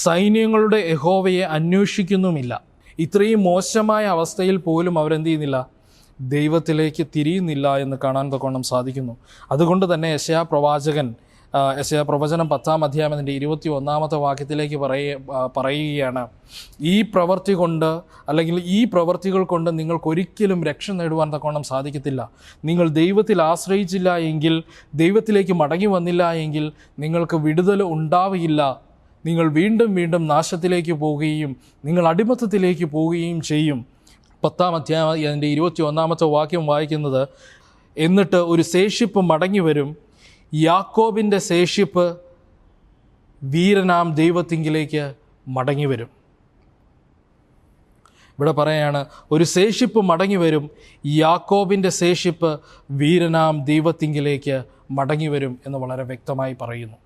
സൈന്യങ്ങളുടെ യഹോവയെ അന്വേഷിക്കുന്നുമില്ല. ഇത്രയും മോശമായ അവസ്ഥയിൽ പോലും അവരെന്ത് ചെയ്യുന്നില്ല, ദൈവത്തിലേക്ക് തിരിയുന്നില്ല എന്ന് കാണാൻ തക്കവണ്ണം സാധിക്കുന്നു. അതുകൊണ്ട് തന്നെ യെശയ്യാ പ്രവചനം 10-ാം അധ്യായം അതിൻ്റെ 21-ാമത്തെ വാക്യത്തിലേക്ക് പറയുകയാണ്, ഈ പ്രവൃത്തി കൊണ്ട്, അല്ലെങ്കിൽ ഈ പ്രവൃത്തികൾ കൊണ്ട് നിങ്ങൾക്കൊരിക്കലും രക്ഷ നേടുവാൻ തക്കവണ്ണം സാധിക്കത്തില്ല. നിങ്ങൾ ദൈവത്തിൽ ആശ്രയിച്ചില്ല എങ്കിൽ, ദൈവത്തിലേക്ക് മടങ്ങി വന്നില്ല എങ്കിൽ നിങ്ങൾക്ക് വിടുതൽ ഉണ്ടാവുകയില്ല. നിങ്ങൾ വീണ്ടും വീണ്ടും നാശത്തിലേക്ക് പോവുകയും നിങ്ങൾ അടിമത്തത്തിലേക്ക് പോവുകയും ചെയ്യും. 10-ാം അധ്യായം അതിൻ്റെ 21-ാമത്തെ വാക്യം വായിക്കുന്നത്, എന്നിട്ട് ഒരു ശേഷിപ്പ് മടങ്ങി വരും, യാക്കോബിൻ്റെ ശേഷിപ്പ് വീരനാം ദൈവത്തിങ്കിലേക്ക് മടങ്ങി വരും. ഇവിടെ പറയാണ്, ഒരു ശേഷിപ്പ് മടങ്ങി വരും, യാക്കോബിൻ്റെ ശേഷിപ്പ് വീരനാം ദൈവത്തിങ്കിലേക്ക് മടങ്ങി വരും എന്ന് വളരെ വ്യക്തമായി പറയുന്നു.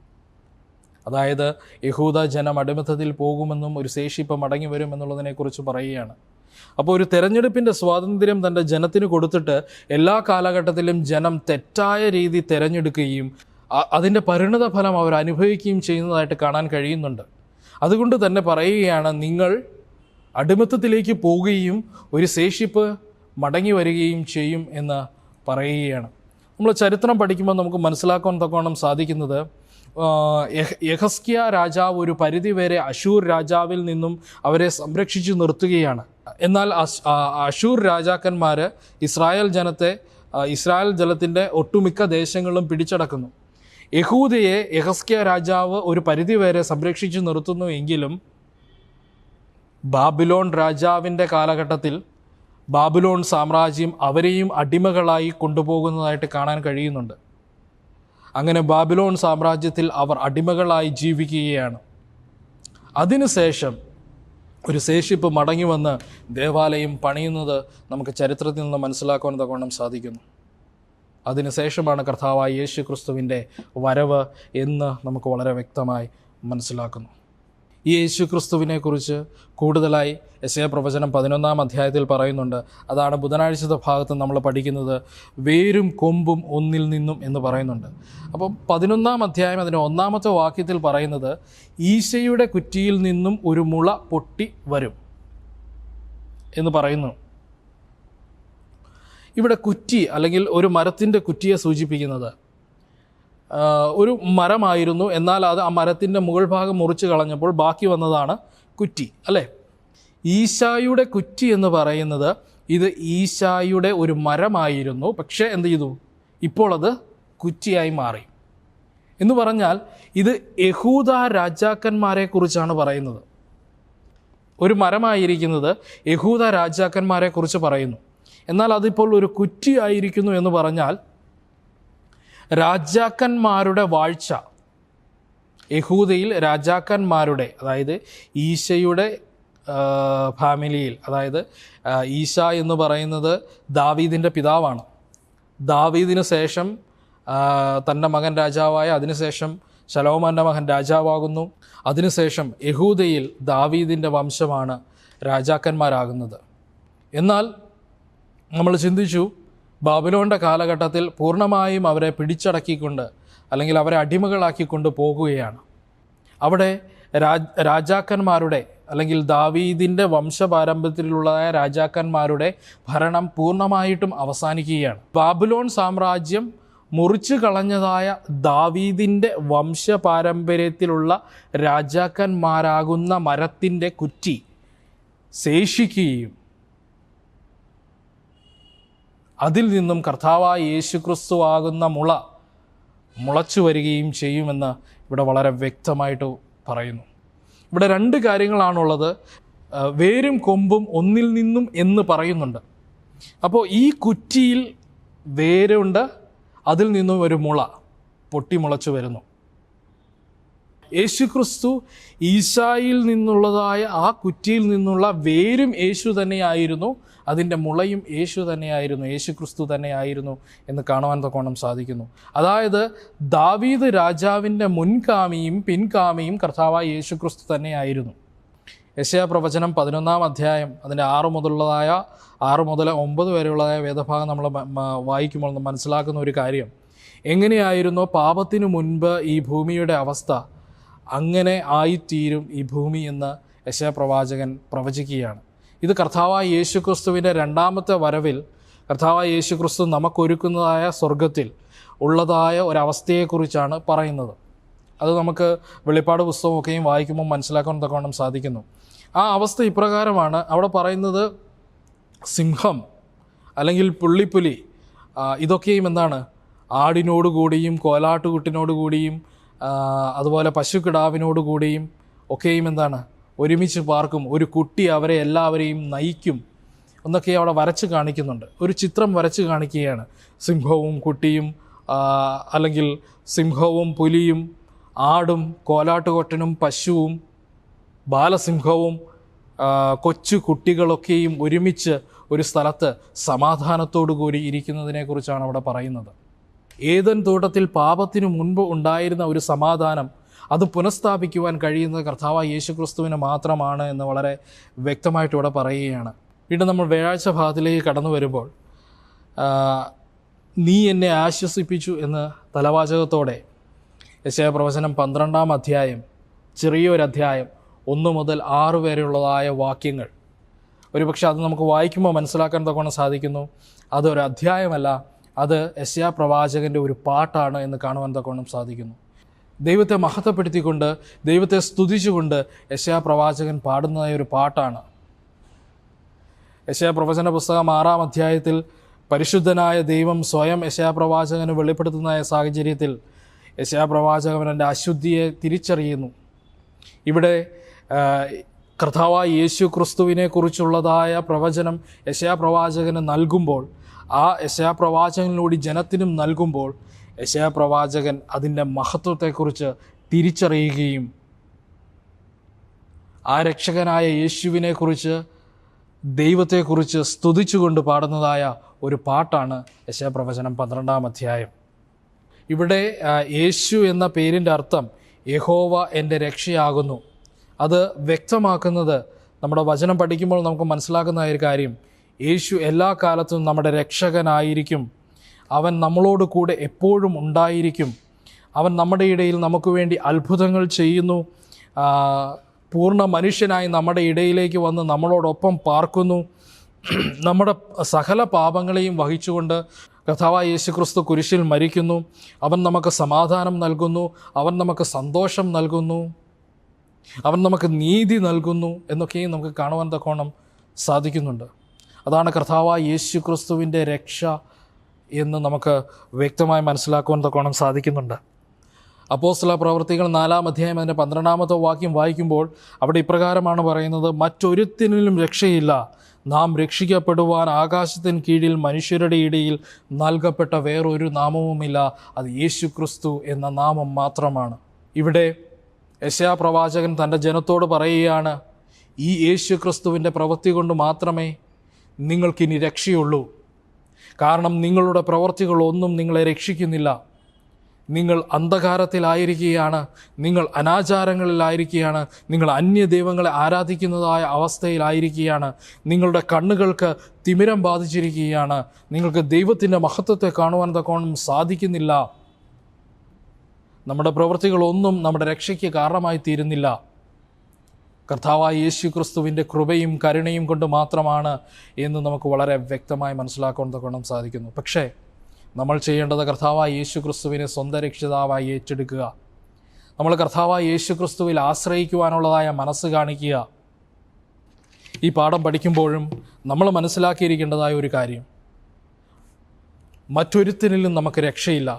അതായത് യഹൂദ ജനം അടിമത്തത്തിൽ പോകുമെന്നും ഒരു ശേഷിപ്പ് മടങ്ങി വരും എന്നുള്ളതിനെക്കുറിച്ച് പറയുകയാണ്. അപ്പോൾ ഒരു തെരഞ്ഞെടുപ്പിൻ്റെ സ്വാതന്ത്ര്യം തൻ്റെ ജനത്തിന് കൊടുത്തിട്ട് എല്ലാ കാലഘട്ടത്തിലും ജനം തെറ്റായ രീതി തിരഞ്ഞെടുക്കുകയും അതിൻ്റെ പരിണത ഫലം അവർ അനുഭവിക്കുകയും ചെയ്യുന്നതായിട്ട് കാണാൻ കഴിയുന്നുണ്ട്. അതുകൊണ്ട് തന്നെ പറയുകയാണ്, നിങ്ങൾ അടിമത്തത്തിലേക്ക് പോവുകയും ഒരു ശേഷിപ്പ് മടങ്ങി വരികയും ചെയ്യും എന്ന് പറയുകയാണ്. നമ്മൾ ചരിത്രം പഠിക്കുമ്പോൾ നമുക്ക് മനസ്സിലാക്കാൻ തക്കവണ്ണം സാധിക്കുന്നത്, യെഹസ്കിയ രാജാവ് ഒരു പരിധിവരെ അശൂർ രാജാവിൽ നിന്നും അവരെ സംരക്ഷിച്ചു നിർത്തുകയാണ്. എന്നാൽ അശൂർ രാജാക്കന്മാർ ഇസ്രായേൽ ജനത്തിൻ്റെ ഒട്ടുമിക്ക ദേശങ്ങളും പിടിച്ചടക്കുന്നു. യഹൂദയെ യെഹസ്കിയ രാജാവ് ഒരു പരിധിവരെ സംരക്ഷിച്ചു നിർത്തുന്നു എങ്കിലും ബാബിലോൺ രാജാവിൻ്റെ കാലഘട്ടത്തിൽ ബാബിലോൺ സാമ്രാജ്യം അവരെയും അടിമകളായി കൊണ്ടുപോകുന്നതായിട്ട് കാണാൻ കഴിയുന്നുണ്ട്. അങ്ങനെ ബാബിലോൺ സാമ്രാജ്യത്തിൽ അവർ അടിമകളായി ജീവിക്കുകയാണ്. അതിനുശേഷം ഒരു ശേഷിപ്പ് മടങ്ങി വന്ന് ദേവാലയം പണിയുന്നത് നമുക്ക് ചരിത്രത്തിൽ നിന്ന് മനസ്സിലാക്കാൻ തക്കവണ്ണം സാധിക്കുന്നു. അതിനുശേഷമാണ് കർത്താവായ യേശു ക്രിസ്തുവിൻ്റെ വരവ് എന്ന് നമുക്ക് വളരെ വ്യക്തമായി മനസ്സിലാക്കുന്നു. ഈ യേശു ക്രിസ്തുവിനെക്കുറിച്ച് കൂടുതലായി യെശയ്യാ പ്രവചനം 11-ാം അധ്യായത്തിൽ പറയുന്നുണ്ട്. അതാണ് ബുധനാഴ്ചത്തെ ഭാഗത്ത് നമ്മൾ പഠിക്കുന്നത്, വേരും കൊമ്പും ഒന്നിൽ നിന്നും എന്ന് പറയുന്നുണ്ട്. അപ്പം 11-ാം അധ്യായം അതിൻ്റെ 1-ാമത്തെ വാക്യത്തിൽ പറയുന്നത്, ഈശയുടെ കുറ്റിയിൽ നിന്നും ഒരു മുള പൊട്ടി വരും എന്ന് പറയുന്നു. ഇവിടെ കുറ്റി, അല്ലെങ്കിൽ ഒരു മരത്തിൻ്റെ കുറ്റിയെ സൂചിപ്പിക്കുന്നത് ഒരു മരമായിരുന്നു. എന്നാൽ അത് ആ മരത്തിൻ്റെ മുകൾ ഭാഗം മുറിച്ച് കളഞ്ഞപ്പോൾ ബാക്കി വന്നതാണ് കുറ്റി, അല്ലേ? ഈശായുടെ കുറ്റി എന്ന് പറയുന്നത് ഇത് ഈശായുടെ ഒരു മരമായിരുന്നു. പക്ഷേ എന്ത് ചെയ്തു? ഇപ്പോൾ അത് കുറ്റിയായി മാറി എന്ന് പറഞ്ഞാൽ ഇത് യഹൂദ രാജാക്കന്മാരെ കുറിച്ചാണ് പറയുന്നത്. ഒരു മരമായിരിക്കുന്നത് യഹൂദ രാജാക്കന്മാരെ കുറിച്ച് പറയുന്നു. എന്നാൽ അതിപ്പോൾ ഒരു കുറ്റിയായിരിക്കുന്നു എന്ന് പറഞ്ഞാൽ രാജാക്കന്മാരുടെ വാഴ്ച, യഹൂദയിൽ രാജാക്കന്മാരുടെ, അതായത് ഈശയുടെ ഫാമിലിയിൽ, അതായത് ഈശ എന്ന് പറയുന്നത് ദാവീദിൻ്റെ പിതാവാണ്. ദാവീദിന് ശേഷം തൻ്റെ മകൻ രാജാവായ, അതിനുശേഷം ശലോമോൻ്റെ മകൻ രാജാവാകുന്നു. അതിനുശേഷം യഹൂദയിൽ ദാവീദിൻ്റെ വംശമാണ് രാജാക്കന്മാരാകുന്നത്. എന്നാൽ നമ്മൾ ചിന്തിച്ചു, ബാബിലോണിൻ്റെ കാലഘട്ടത്തിൽ പൂർണ്ണമായും അവരെ പിടിച്ചടക്കിക്കൊണ്ട്, അല്ലെങ്കിൽ അവരെ അടിമകളാക്കിക്കൊണ്ട് പോകുകയാണ്. അവിടെ രാജാക്കന്മാരുടെ, അല്ലെങ്കിൽ ദാവീദിൻ്റെ വംശപാരമ്പര്യത്തിലുള്ളതായ രാജാക്കന്മാരുടെ ഭരണം പൂർണ്ണമായിട്ടും അവസാനിക്കുകയാണ്. ബാബിലോൺ സാമ്രാജ്യം മുറിച്ചു കളഞ്ഞതായ ദാവീദിൻ്റെ വംശപാരമ്പര്യത്തിലുള്ള രാജാക്കന്മാരാകുന്ന മരത്തിൻ്റെ കുറ്റി ശേഷിക്കുകയും അതിൽ നിന്നും കർത്താവായ യേശുക്രിസ്തു ആകുന്ന മുളച്ചു വരികയും ചെയ്യുമെന്ന് ഇവിടെ വളരെ വ്യക്തമായിട്ട് പറയുന്നു. ഇവിടെ രണ്ട് കാര്യങ്ങളാണുള്ളത്. വേരും കൊമ്പും ഒന്നിൽ നിന്നും എന്ന് പറയുന്നുണ്ട്. അപ്പോൾ ഈ കുറ്റിയിൽ വേരുണ്ട്, അതിൽ നിന്നും ഒരു മുള പൊട്ടിമുളച്ചു വരുന്നു. യേശുക്രിസ്തു ഈശായിൽ നിന്നുള്ളതായ ആ കുറ്റിയിൽ നിന്നുള്ള വേരും യേശു തന്നെയായിരുന്നു, അതിൻ്റെ മുളയും യേശു തന്നെയായിരുന്നു, യേശുക്രിസ്തു തന്നെയായിരുന്നു എന്ന് കാണുവാൻ തക്കോണം സാധിക്കുന്നു. അതായത് ദാവീദ് രാജാവിൻ്റെ മുൻഗാമിയും പിൻഗാമിയും കർത്താവായ യേശുക്രിസ്തു തന്നെയായിരുന്നു. യെശയ്യാ പ്രവചനം 11-ാം അധ്യായം അതിൻ്റെ 6 മുതൽ 9 വരെയുള്ളതായ വേദഭാഗം നമ്മൾ വായിക്കുമ്പോൾ നമ്മൾ മനസ്സിലാക്കുന്ന ഒരു കാര്യം, എങ്ങനെയായിരുന്നോ പാപത്തിനു മുൻപ് ഈ ഭൂമിയുടെ അവസ്ഥ, അങ്ങനെ ആയിത്തീരും ഈ ഭൂമി എന്ന് യെശയ്യാ പ്രവാചകൻ പ്രവചിക്കുകയാണ്. ഇത് കർത്താവായ യേശുക്രിസ്തുവിൻ്റെ രണ്ടാമത്തെ വരവിൽ കർത്താവായ യേശുക്രിസ്തു നമുക്കൊരുക്കുന്നതായ സ്വർഗത്തിൽ ഉള്ളതായ ഒരവസ്ഥയെക്കുറിച്ചാണ് പറയുന്നത്. അത് നമുക്ക് വെളിപ്പാട് പുസ്തകമൊക്കെയും വായിക്കുമ്പോൾ മനസ്സിലാക്കാൻ തക്കവണ്ണം സാധിക്കുന്നു. ആ അവസ്ഥ ഇപ്രകാരമാണ്. അവിടെ പറയുന്നത് സിംഹം അല്ലെങ്കിൽ പുള്ളിപ്പുലി ഇതൊക്കെയും എന്താണ്, ആടിനോടുകൂടിയും കോലാട്ടുകുട്ടിനോടുകൂടിയും അതുപോലെ പശുക്കിടാവിനോടുകൂടിയും ഒക്കെയും എന്താണ് ഒരുമിച്ച് പാർക്കും, ഒരു കുട്ടി അവരെ എല്ലാവരെയും നയിക്കും എന്നൊക്കെ അവിടെ വരച്ച് കാണിക്കുന്നുണ്ട്. ഒരു ചിത്രം വരച്ച് കാണിക്കുകയാണ്. സിംഹവും കുട്ടിയും അല്ലെങ്കിൽ സിംഹവും പുലിയും ആടും കോലാട്ടുകൊറ്റനും പശുവും ബാലസിംഹവും കൊച്ചു കുട്ടികളൊക്കെയും ഒരുമിച്ച് ഒരു സ്ഥലത്ത് സമാധാനത്തോടു കൂടി ഇരിക്കുന്നതിനെക്കുറിച്ചാണ് അവിടെ പറയുന്നത്. ഏദൻ തോട്ടത്തിൽ പാപത്തിനു മുൻപ് ഉണ്ടായിരുന്ന ഒരു സമാധാനം അത് പുനഃസ്ഥാപിക്കുവാൻ കഴിയുന്നത് കർത്താവായ യേശുക്രിസ്തുവിന് മാത്രമാണ് എന്ന് വളരെ വ്യക്തമായിട്ട് ഇവിടെ പറയുകയാണ്. വീണ്ടും നമ്മൾ വ്യാഴാഴ്ച ഭാഗത്തിലേക്ക് കടന്നു വരുമ്പോൾ നീ എന്നെ ആശ്വസിപ്പിച്ചു എന്ന് തലവാചകത്തോടെ യെശയ്യാ പ്രവചനം 12-ാം അധ്യായം, ചെറിയൊരധ്യായം 1 മുതൽ 6 വരെയുള്ളതായ വാക്യങ്ങൾ, ഒരുപക്ഷെ അത് നമുക്ക് വായിക്കുമ്പോൾ മനസ്സിലാക്കാൻ തക്കവണ്ണം സാധിക്കുന്നു. അതൊരു അധ്യായമല്ല, അത് യെശയ്യാ പ്രവാചകൻ്റെ ഒരു പാട്ടാണ് എന്ന് കാണുവാൻ തക്കവണ്ണം സാധിക്കുന്നു. ദൈവത്തെ മഹത്വപ്പെടുത്തിക്കൊണ്ട് ദൈവത്തെ സ്തുതിച്ചുകൊണ്ട് യെശയ്യാ പ്രവാചകൻ പാടുന്നതായ ഒരു പാട്ടാണ്. യെശയ്യാ പ്രവചന പുസ്തകം 6-ാം അധ്യായത്തിൽ പരിശുദ്ധനായ ദൈവം സ്വയം യെശയ്യാ പ്രവാചകന് വെളിപ്പെടുത്തുന്ന സാഹചര്യത്തിൽ യെശയ്യാ പ്രവാചകൻ എൻ്റെ അശുദ്ധിയെ തിരിച്ചറിയുന്നു. ഇവിടെ കർത്താവായ യേശു ക്രിസ്തുവിനെ കുറിച്ചുള്ളതായ പ്രവചനം യെശയ്യാ പ്രവാചകന് നൽകുമ്പോൾ, ആ യെശയ്യാ പ്രവാചകനിലൂടെ ജനത്തിനും നൽകുമ്പോൾ യെശയ്യാ പ്രവാചകൻ അതിൻ്റെ മഹത്വത്തെക്കുറിച്ച് തിരിച്ചറിയുകയും ആ രക്ഷകനായ യേശുവിനെക്കുറിച്ച് ദൈവത്തെക്കുറിച്ച് സ്തുതിച്ചുകൊണ്ട് പാടുന്നതായ ഒരു പാട്ടാണ് യെശയ്യാ പ്രവചനം 12-ാം അധ്യായം. ഇവിടെ യേശു എന്ന പേരിൻ്റെ അർത്ഥം യഹോവ എൻ്റെ രക്ഷയാകുന്നു. അത് വ്യക്തമാക്കുന്നത് നമ്മുടെ വചനം പഠിക്കുമ്പോൾ നമുക്ക് മനസ്സിലാക്കുന്ന ഒരു കാര്യം, യേശു എല്ലാ കാലത്തും നമ്മുടെ രക്ഷകനായിരിക്കും. അവൻ നമ്മളോട് കൂടെ എപ്പോഴും ഉണ്ടായിരിക്കും. അവൻ നമ്മുടെ ഇടയിൽ നമുക്ക് വേണ്ടി അത്ഭുതങ്ങൾ ചെയ്യുന്നു. പൂർണ്ണ മനുഷ്യനായി നമ്മുടെ ഇടയിലേക്ക് വന്ന് നമ്മളോടൊപ്പം പാർക്കുന്നു. നമ്മുടെ സകല പാപങ്ങളെയും വഹിച്ചുകൊണ്ട് കർത്താവായ യേശുക്രിസ്തു കുരിശിൽ മരിക്കുന്നു. അവൻ നമുക്ക് സമാധാനം നൽകുന്നു, അവൻ നമുക്ക് സന്തോഷം നൽകുന്നു, അവൻ നമുക്ക് നീതി നൽകുന്നു എന്നൊക്കെയും നമുക്ക് കാണുവാൻ തക്കോണം സാധിക്കുന്നുണ്ട്. അതാണ് കർത്താവായ യേശുക്രിസ്തുവിൻ്റെ രക്ഷ എന്ന് നമുക്ക് വ്യക്തമായി മനസ്സിലാക്കുവാൻ തക്കോണം സാധിക്കുന്നുണ്ട്. അപ്പോസ്തല പ്രവൃത്തികൾ 4-ാം അധ്യായം അതിൻ്റെ 12-ാമത്തെ വാക്യം വായിക്കുമ്പോൾ അവിടെ ഇപ്രകാരമാണ് പറയുന്നത്, മറ്റൊരുത്തിനും രക്ഷയില്ല, നാം രക്ഷിക്കപ്പെടുവാൻ ആകാശത്തിന് കീഴിൽ മനുഷ്യരുടെ ഇടയിൽ നൽകപ്പെട്ട വേറൊരു നാമവുമില്ല, അത് യേശുക്രിസ്തു എന്ന നാമം മാത്രമാണ്. ഇവിടെ യെശയ്യാ പ്രവാചകൻ തൻ്റെ ജനത്തോട് പറയുകയാണ്, ഈ യേശുക്രിസ്തുവിൻ്റെ പ്രവൃത്തി കൊണ്ട് മാത്രമേ നിങ്ങൾക്കിനി രക്ഷയുള്ളൂ. കാരണം നിങ്ങളുടെ പ്രവൃത്തികളൊന്നും നിങ്ങളെ രക്ഷിക്കുന്നില്ല. നിങ്ങൾ അന്ധകാരത്തിലായിരിക്കുകയാണ്, നിങ്ങൾ അനാചാരങ്ങളിലായിരിക്കുകയാണ്, നിങ്ങൾ അന്യദൈവങ്ങളെ ആരാധിക്കുന്നതായ അവസ്ഥയിലായിരിക്കുകയാണ്, നിങ്ങളുടെ കണ്ണുകൾക്ക് തിമിരം ബാധിച്ചിരിക്കുകയാണ്, നിങ്ങൾക്ക് ദൈവത്തിൻ്റെ മഹത്വത്തെ കാണുവാൻ തക്കോണം സാധിക്കുന്നില്ല. നമ്മുടെ പ്രവൃത്തികളൊന്നും നമ്മുടെ രക്ഷയ്ക്ക് കാരണമായി തീരുന്നില്ല. കർത്താവായ യേശു ക്രിസ്തുവിൻ്റെ കൃപയും കരുണയും കൊണ്ട് മാത്രമാണ് എന്ന് നമുക്ക് വളരെ വ്യക്തമായി മനസ്സിലാക്കാൻ തക്കോണം സാധിക്കുന്നു. പക്ഷേ നമ്മൾ ചെയ്യേണ്ടത് കർത്താവായ യേശു ക്രിസ്തുവിനെ സ്വന്തം രക്ഷിതാവായി ഏറ്റെടുക്കുക. നമ്മൾ കർത്താവായ യേശു ക്രിസ്തുവിൽ ആശ്രയിക്കുവാനുള്ളതായ മനസ്സ് കാണിക്കുക. ഈ പാഠം പഠിക്കുമ്പോഴും നമ്മൾ മനസ്സിലാക്കിയിരിക്കേണ്ടതായ ഒരു കാര്യം, മറ്റൊരുത്തിനിലും നമുക്ക് രക്ഷയില്ല.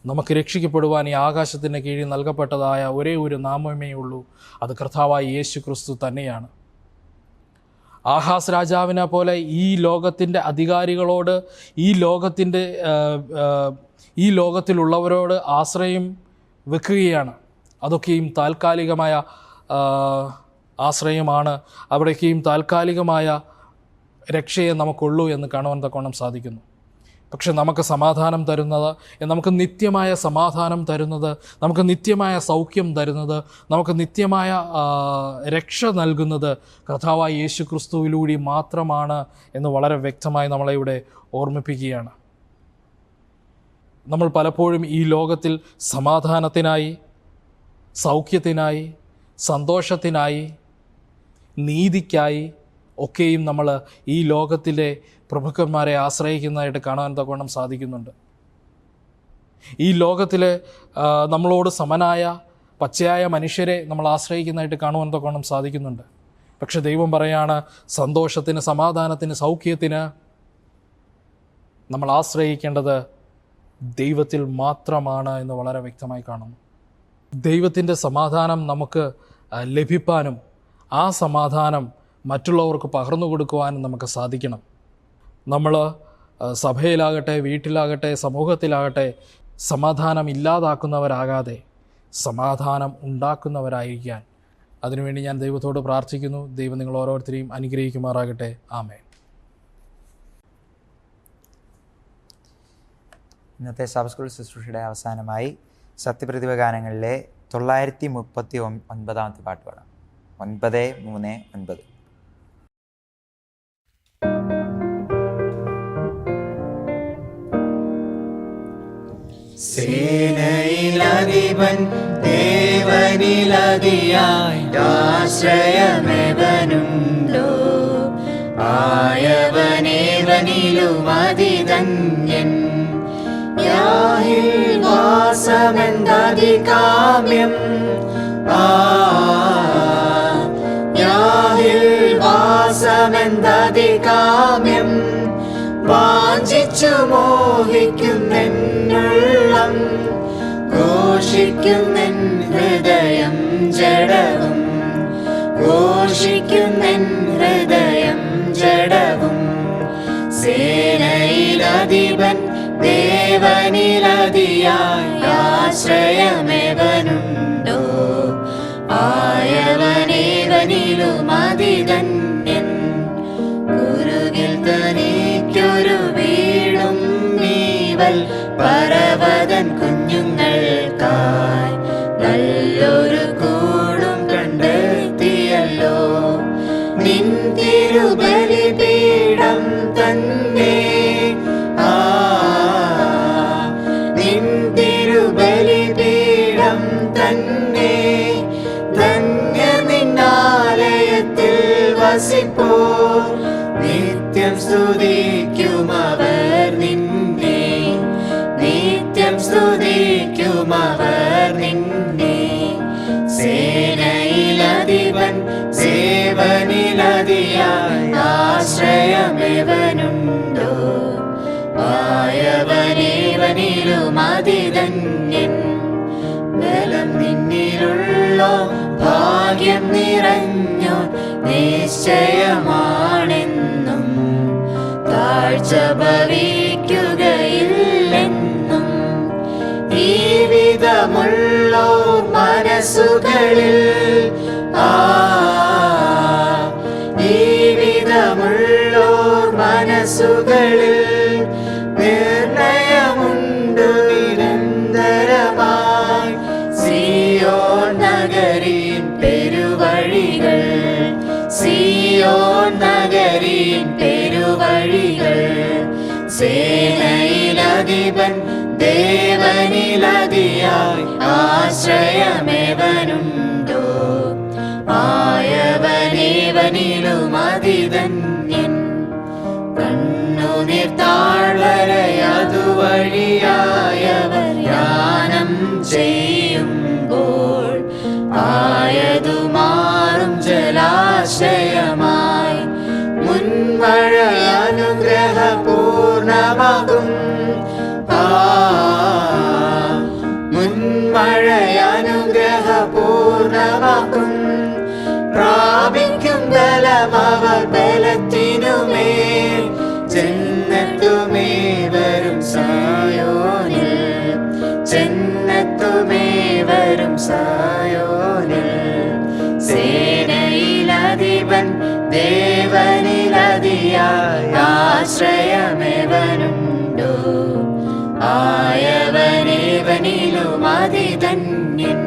നമുക്ക് രക്ഷിക്കപ്പെടുവാൻ ഈ ആകാശത്തിൻ്റെ കീഴിൽ നൽകപ്പെട്ടതായ ഒരേ ഒരു നാമമേ ഉള്ളൂ, അത് കർത്താവായ യേശു ക്രിസ്തു തന്നെയാണ്. ആഹാസ് രാജാവിനെ പോലെ ഈ ലോകത്തിൻ്റെ അധികാരികളോട്, ഈ ലോകത്തിലുള്ളവരോട് ആശ്രയം വെക്കുകയാണ്. അതൊക്കെയും താൽക്കാലികമായ ആശ്രയമാണ്. അവിടേക്കും താൽക്കാലികമായ രക്ഷയെ നമുക്കുള്ളൂ എന്ന് കാണുവാൻ തക്കവണ്ണം സാധിക്കുന്നു. പക്ഷെ നമുക്ക് സമാധാനം തരുന്നത്, നമുക്ക് നിത്യമായ സമാധാനം തരുന്നത്, നമുക്ക് നിത്യമായ സൗഖ്യം തരുന്നത്, നമുക്ക് നിത്യമായ രക്ഷ നൽകുന്നത് കർത്താവായ യേശു ക്രിസ്തുവിലൂടെ മാത്രമാണ് എന്ന് വളരെ വ്യക്തമായി നമ്മളെ ഇവിടെ ഓർമ്മിപ്പിക്കുകയാണ്. നമ്മൾ പലപ്പോഴും ഈ ലോകത്തിൽ സമാധാനത്തിനായി, സൗഖ്യത്തിനായി, സന്തോഷത്തിനായി, നീതിക്കായി ഒക്കെയും നമ്മൾ ഈ ലോകത്തിലെ പ്രഭുക്കന്മാരെ ആശ്രയിക്കുന്നതായിട്ട് കാണാൻ തക്കവണ്ണം സാധിക്കുന്നുണ്ട്. ഈ ലോകത്തിലെ നമ്മളോട് സമനായ പച്ചയായ മനുഷ്യരെ നമ്മൾ ആശ്രയിക്കുന്നതായിട്ട് കാണുവാൻ തക്കവണ്ണം സാധിക്കുന്നുണ്ട്. പക്ഷെ ദൈവം പറയാണ്, സന്തോഷത്തിന്, സമാധാനത്തിന്, സൗഖ്യത്തിന് നമ്മൾ ആശ്രയിക്കേണ്ടത് ദൈവത്തിൽ മാത്രമാണ് എന്ന് വളരെ വ്യക്തമായി കാണുന്നു. ദൈവത്തിൻ്റെ സമാധാനം നമുക്ക് ലഭിപ്പാനും ആ സമാധാനം മറ്റുള്ളവർക്ക് പകർന്നു കൊടുക്കുവാനും നമുക്ക് സാധിക്കണം. നമ്മൾ സഭയിലാകട്ടെ, വീട്ടിലാകട്ടെ, സമൂഹത്തിലാകട്ടെ സമാധാനം ഇല്ലാതാക്കുന്നവരാകാതെ സമാധാനം ഉണ്ടാക്കുന്നവരായിരിക്കാൻ അതിനുവേണ്ടി ഞാൻ ദൈവത്തോട് പ്രാർത്ഥിക്കുന്നു. ദൈവം നിങ്ങൾ ഓരോരുത്തരെയും അനുഗ്രഹിക്കുമാറാകട്ടെ. ആമേൻ. ഇന്നത്തെ സബ് സ്കൂൾ ശുശ്രൂഷയുടെ അവസാനമായി സത്യപ്രതിഭ ഗാനങ്ങളിലെ 939 പാട്ട് പാടാം. 939. സേനയിലധിപൻ ദേവനിലതിയായി ആശ്രയമേവനുണ്ടോ? ആയവനേവനിലുമതിധന്യൻ. യാഹിൽ വാസമെന്തധികാമ്യം, യാഹിൽ വാസമെന്തധികാമ്യം. വാഞ്ചിച്ചു മോഹിക്കുന്നെന്നുള്ളം, ഘോഷിക്കുന്നെൻ ഹൃദയം ജഡവും, ഘോഷിക്കുന്നെൻ ഹൃദയം ജഡവും. സേനയിലധിപൻ ദേവനിലതിയായി ആശ്രയമേവനുണ്ടോ? ആയവനേവനിലുമതിധന്യൻ. കുരുകിൽ തനിക്കൊരു വീടും നീവൽ പർവ്വതൻ കുഞ്ഞുങ്ങൾക്കായി നല്ലൊരു കൂടും കണ്ടെത്തിയല്ലോ. നിൻ തിരുബലിപീഠം തന്നെ, നിൻ തിരുബലിപീഠം തന്നെ. ധന്യ നിന്നാലയത്തിൽ വസിപ്പോ, നിത്യം സ്തുതിക്കുമവർ നിന്നെ, നിത്യം സ്തുതിക്കുമവർ നിന്നെ. സേനയിലധിപൻ സേവനിലതിയായി ആശ്രയമേവനുണ്ടോ? ആയവനേവനിലുമതിധന്യൻ. ബലം നിന്നിലുള്ളോ, ഭാഗ്യം നിറഞ്ഞോ, നിശ്ചയമാണെന്നും താഴ്ച ഭവിക്കുകയില്ലെന്നും. ഈ വിധമുള്ളോ മനസ്സുകളിൽ, ഈ വിധമുള്ളോ മനസ്സുകളിൽ നിർണയമുണ്ടു നിരന്തരമായി. സിയോൻ നഗരിൻ പെരുവഴികൾ, സിയോൻ നഗരിൻ പെരുവഴികൾ. സേനയിലധിപൻ ദേവനിലതിയായി ആശ്രയമേവനുണ്ടോ? ആയവനേവനിലുമതിധന്യൻ. കണ്ണുനീർ താഴ്വരയതുവ വഴിയായവർ യാനം ചെയ്യുമ്പോൾ ആയതു മാറും ജലാശയമായി മുൻമഴ അനുഗ്രഹപൂർണമാകും മുൻമഴ അനുഗ്രഹപൂർണമാകും പ്രാപിക്കും ബലമവർ ബലത്തിനുമേൽ ജന്നത്തുമേ വരും സായോനിൽ ജന്നത്തുമേ വരും സായോനിൽ സേനയിലധിപൻ ദേവനിലതിയായ ആശ്രയമേവനുണ്ടോ ആയവനേവനിലും അതിധന്യൻ.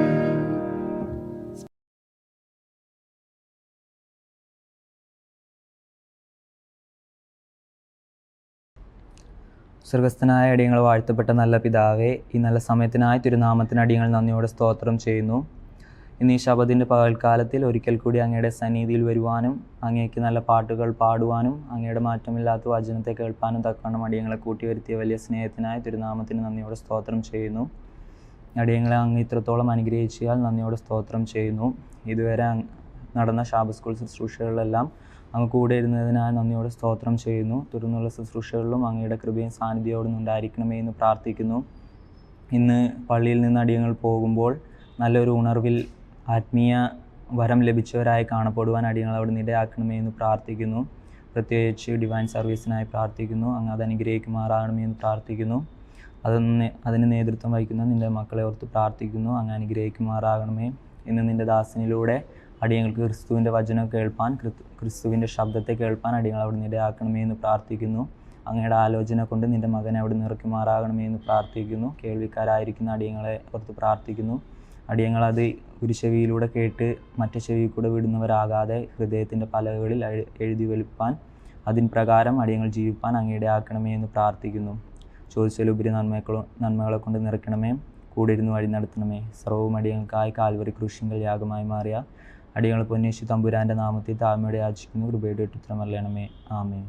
സ്വർഗസ്ഥനായ അടിയങ്ങൾ വാഴ്ത്തപ്പെട്ട നല്ല പിതാവേ, ഈ നല്ല സമയത്തിനായി തിരുനാമത്തിന് അടിയങ്ങൾ നന്ദിയോടെ സ്തോത്രം ചെയ്യുന്നു. ഇന്ന് ഈ ശബദിൻ്റെ പകൽക്കാലത്തിൽ ഒരിക്കൽ കൂടി അങ്ങയുടെ സന്നിധിയിൽ വരുവാനും അങ്ങേക്ക് നല്ല പാട്ടുകൾ പാടുവാനും അങ്ങയുടെ മാറ്റമില്ലാത്ത വചനത്തെ കേൾപ്പാനും തക്കവണ്ണം അടിയങ്ങളെ കൂട്ടിവരുത്തിയ വലിയ സ്നേഹത്തിനായി തിരുനാമത്തിന് നന്ദിയോടെ സ്തോത്രം ചെയ്യുന്നു. അടിയങ്ങളെ അങ്ങ് ഇത്രത്തോളം അനുഗ്രഹിച്ചാൽ നന്ദിയോടെ സ്തോത്രം ചെയ്യുന്നു. ഇതുവരെ നടന്ന ശാബത്ത് സ്കൂൾ ശുശ്രൂഷകളിലെല്ലാം അങ്ങ് കൂടെ ഇരുന്നതിനായി നന്ദിയോടെ സ്തോത്രം ചെയ്യുന്നു. തുടർന്നുള്ള ശുശ്രൂഷകളിലും അങ്ങയുടെ കൃപയും സാന്നിധ്യത്തോടും ഉണ്ടായിരിക്കണമേ എന്ന് പ്രാർത്ഥിക്കുന്നു. ഇന്ന് പള്ളിയിൽ നിന്ന് അടിയങ്ങൾ പോകുമ്പോൾ നല്ലൊരു ഉണർവിൽ ആത്മീയ വരം ലഭിച്ചവരായി കാണപ്പെടുവാൻ അടിയങ്ങൾ അവിടെ ഇടയാക്കണമേ എന്ന് പ്രാർത്ഥിക്കുന്നു. പ്രത്യേകിച്ച് ഡിവൈൻ സർവീസിനായി പ്രാർത്ഥിക്കുന്നു. അങ്ങ് അത് അനുഗ്രഹിക്കുമാറാകണമേ എന്ന് പ്രാർത്ഥിക്കുന്നു. അതിന് നേതൃത്വം വഹിക്കുന്ന നിൻ്റെ മക്കളെ ഓർത്ത് പ്രാർത്ഥിക്കുന്നു. അങ്ങ് അനുഗ്രഹിക്കുമാറാകണമേ. ഇന്ന് നിൻ്റെ ദാസനിലൂടെ അടിയങ്ങൾക്ക് ക്രിസ്തുവിൻ്റെ വചനം കേൾപ്പാൻ, ക്രിസ്തുവിൻ്റെ ശബ്ദത്തെ കേൾപ്പാൻ അടിയങ്ങൾ അവിടെ ഇടയാക്കണമേ എന്ന് പ്രാർത്ഥിക്കുന്നു. അങ്ങയുടെ ആലോചന കൊണ്ട് നിൻ്റെ മകനെ അവിടെ നിറയ്ക്കുമാറാകണമേ എന്ന് പ്രാർത്ഥിക്കുന്നു. കേൾവിക്കാരായിരിക്കുന്ന അടിയങ്ങളെ ഓർത്ത് പ്രാർത്ഥിക്കുന്നു. അടിയങ്ങളത് ഒരു ചെവിയിലൂടെ കേട്ട് മറ്റു ചെവി കൂടെ വിടുന്നവരാകാതെ ഹൃദയത്തിൻ്റെ പലകകളിൽ എഴുതി വെളുപ്പാൻ, അതിന് പ്രകാരം അടിയങ്ങൾ ജീവിപ്പാൻ അങ്ങയുടെ ആക്കണമേ എന്ന് പ്രാർത്ഥിക്കുന്നു. ചോദിച്ചാലുപരി നന്മകളെ കൊണ്ട് നിറയ്ക്കണമേ. കൂടെ ഇരുന്ന് വഴി നടത്തണമേ. സർവ്വവും അടിയങ്ങൾക്കായി കാൽവരി ക്രൂശിങ്കൽ യാഗമായി മാറിയ അടിയങ്ങൾ പൊന്നേശു തമ്പുരാൻ്റെ നാമത്തിൽ താഴ്മയോടെ യാചിക്കുന്നു. കൃപയുടെ ഉത്തരം അല്ലണമേ. ആമേൻ.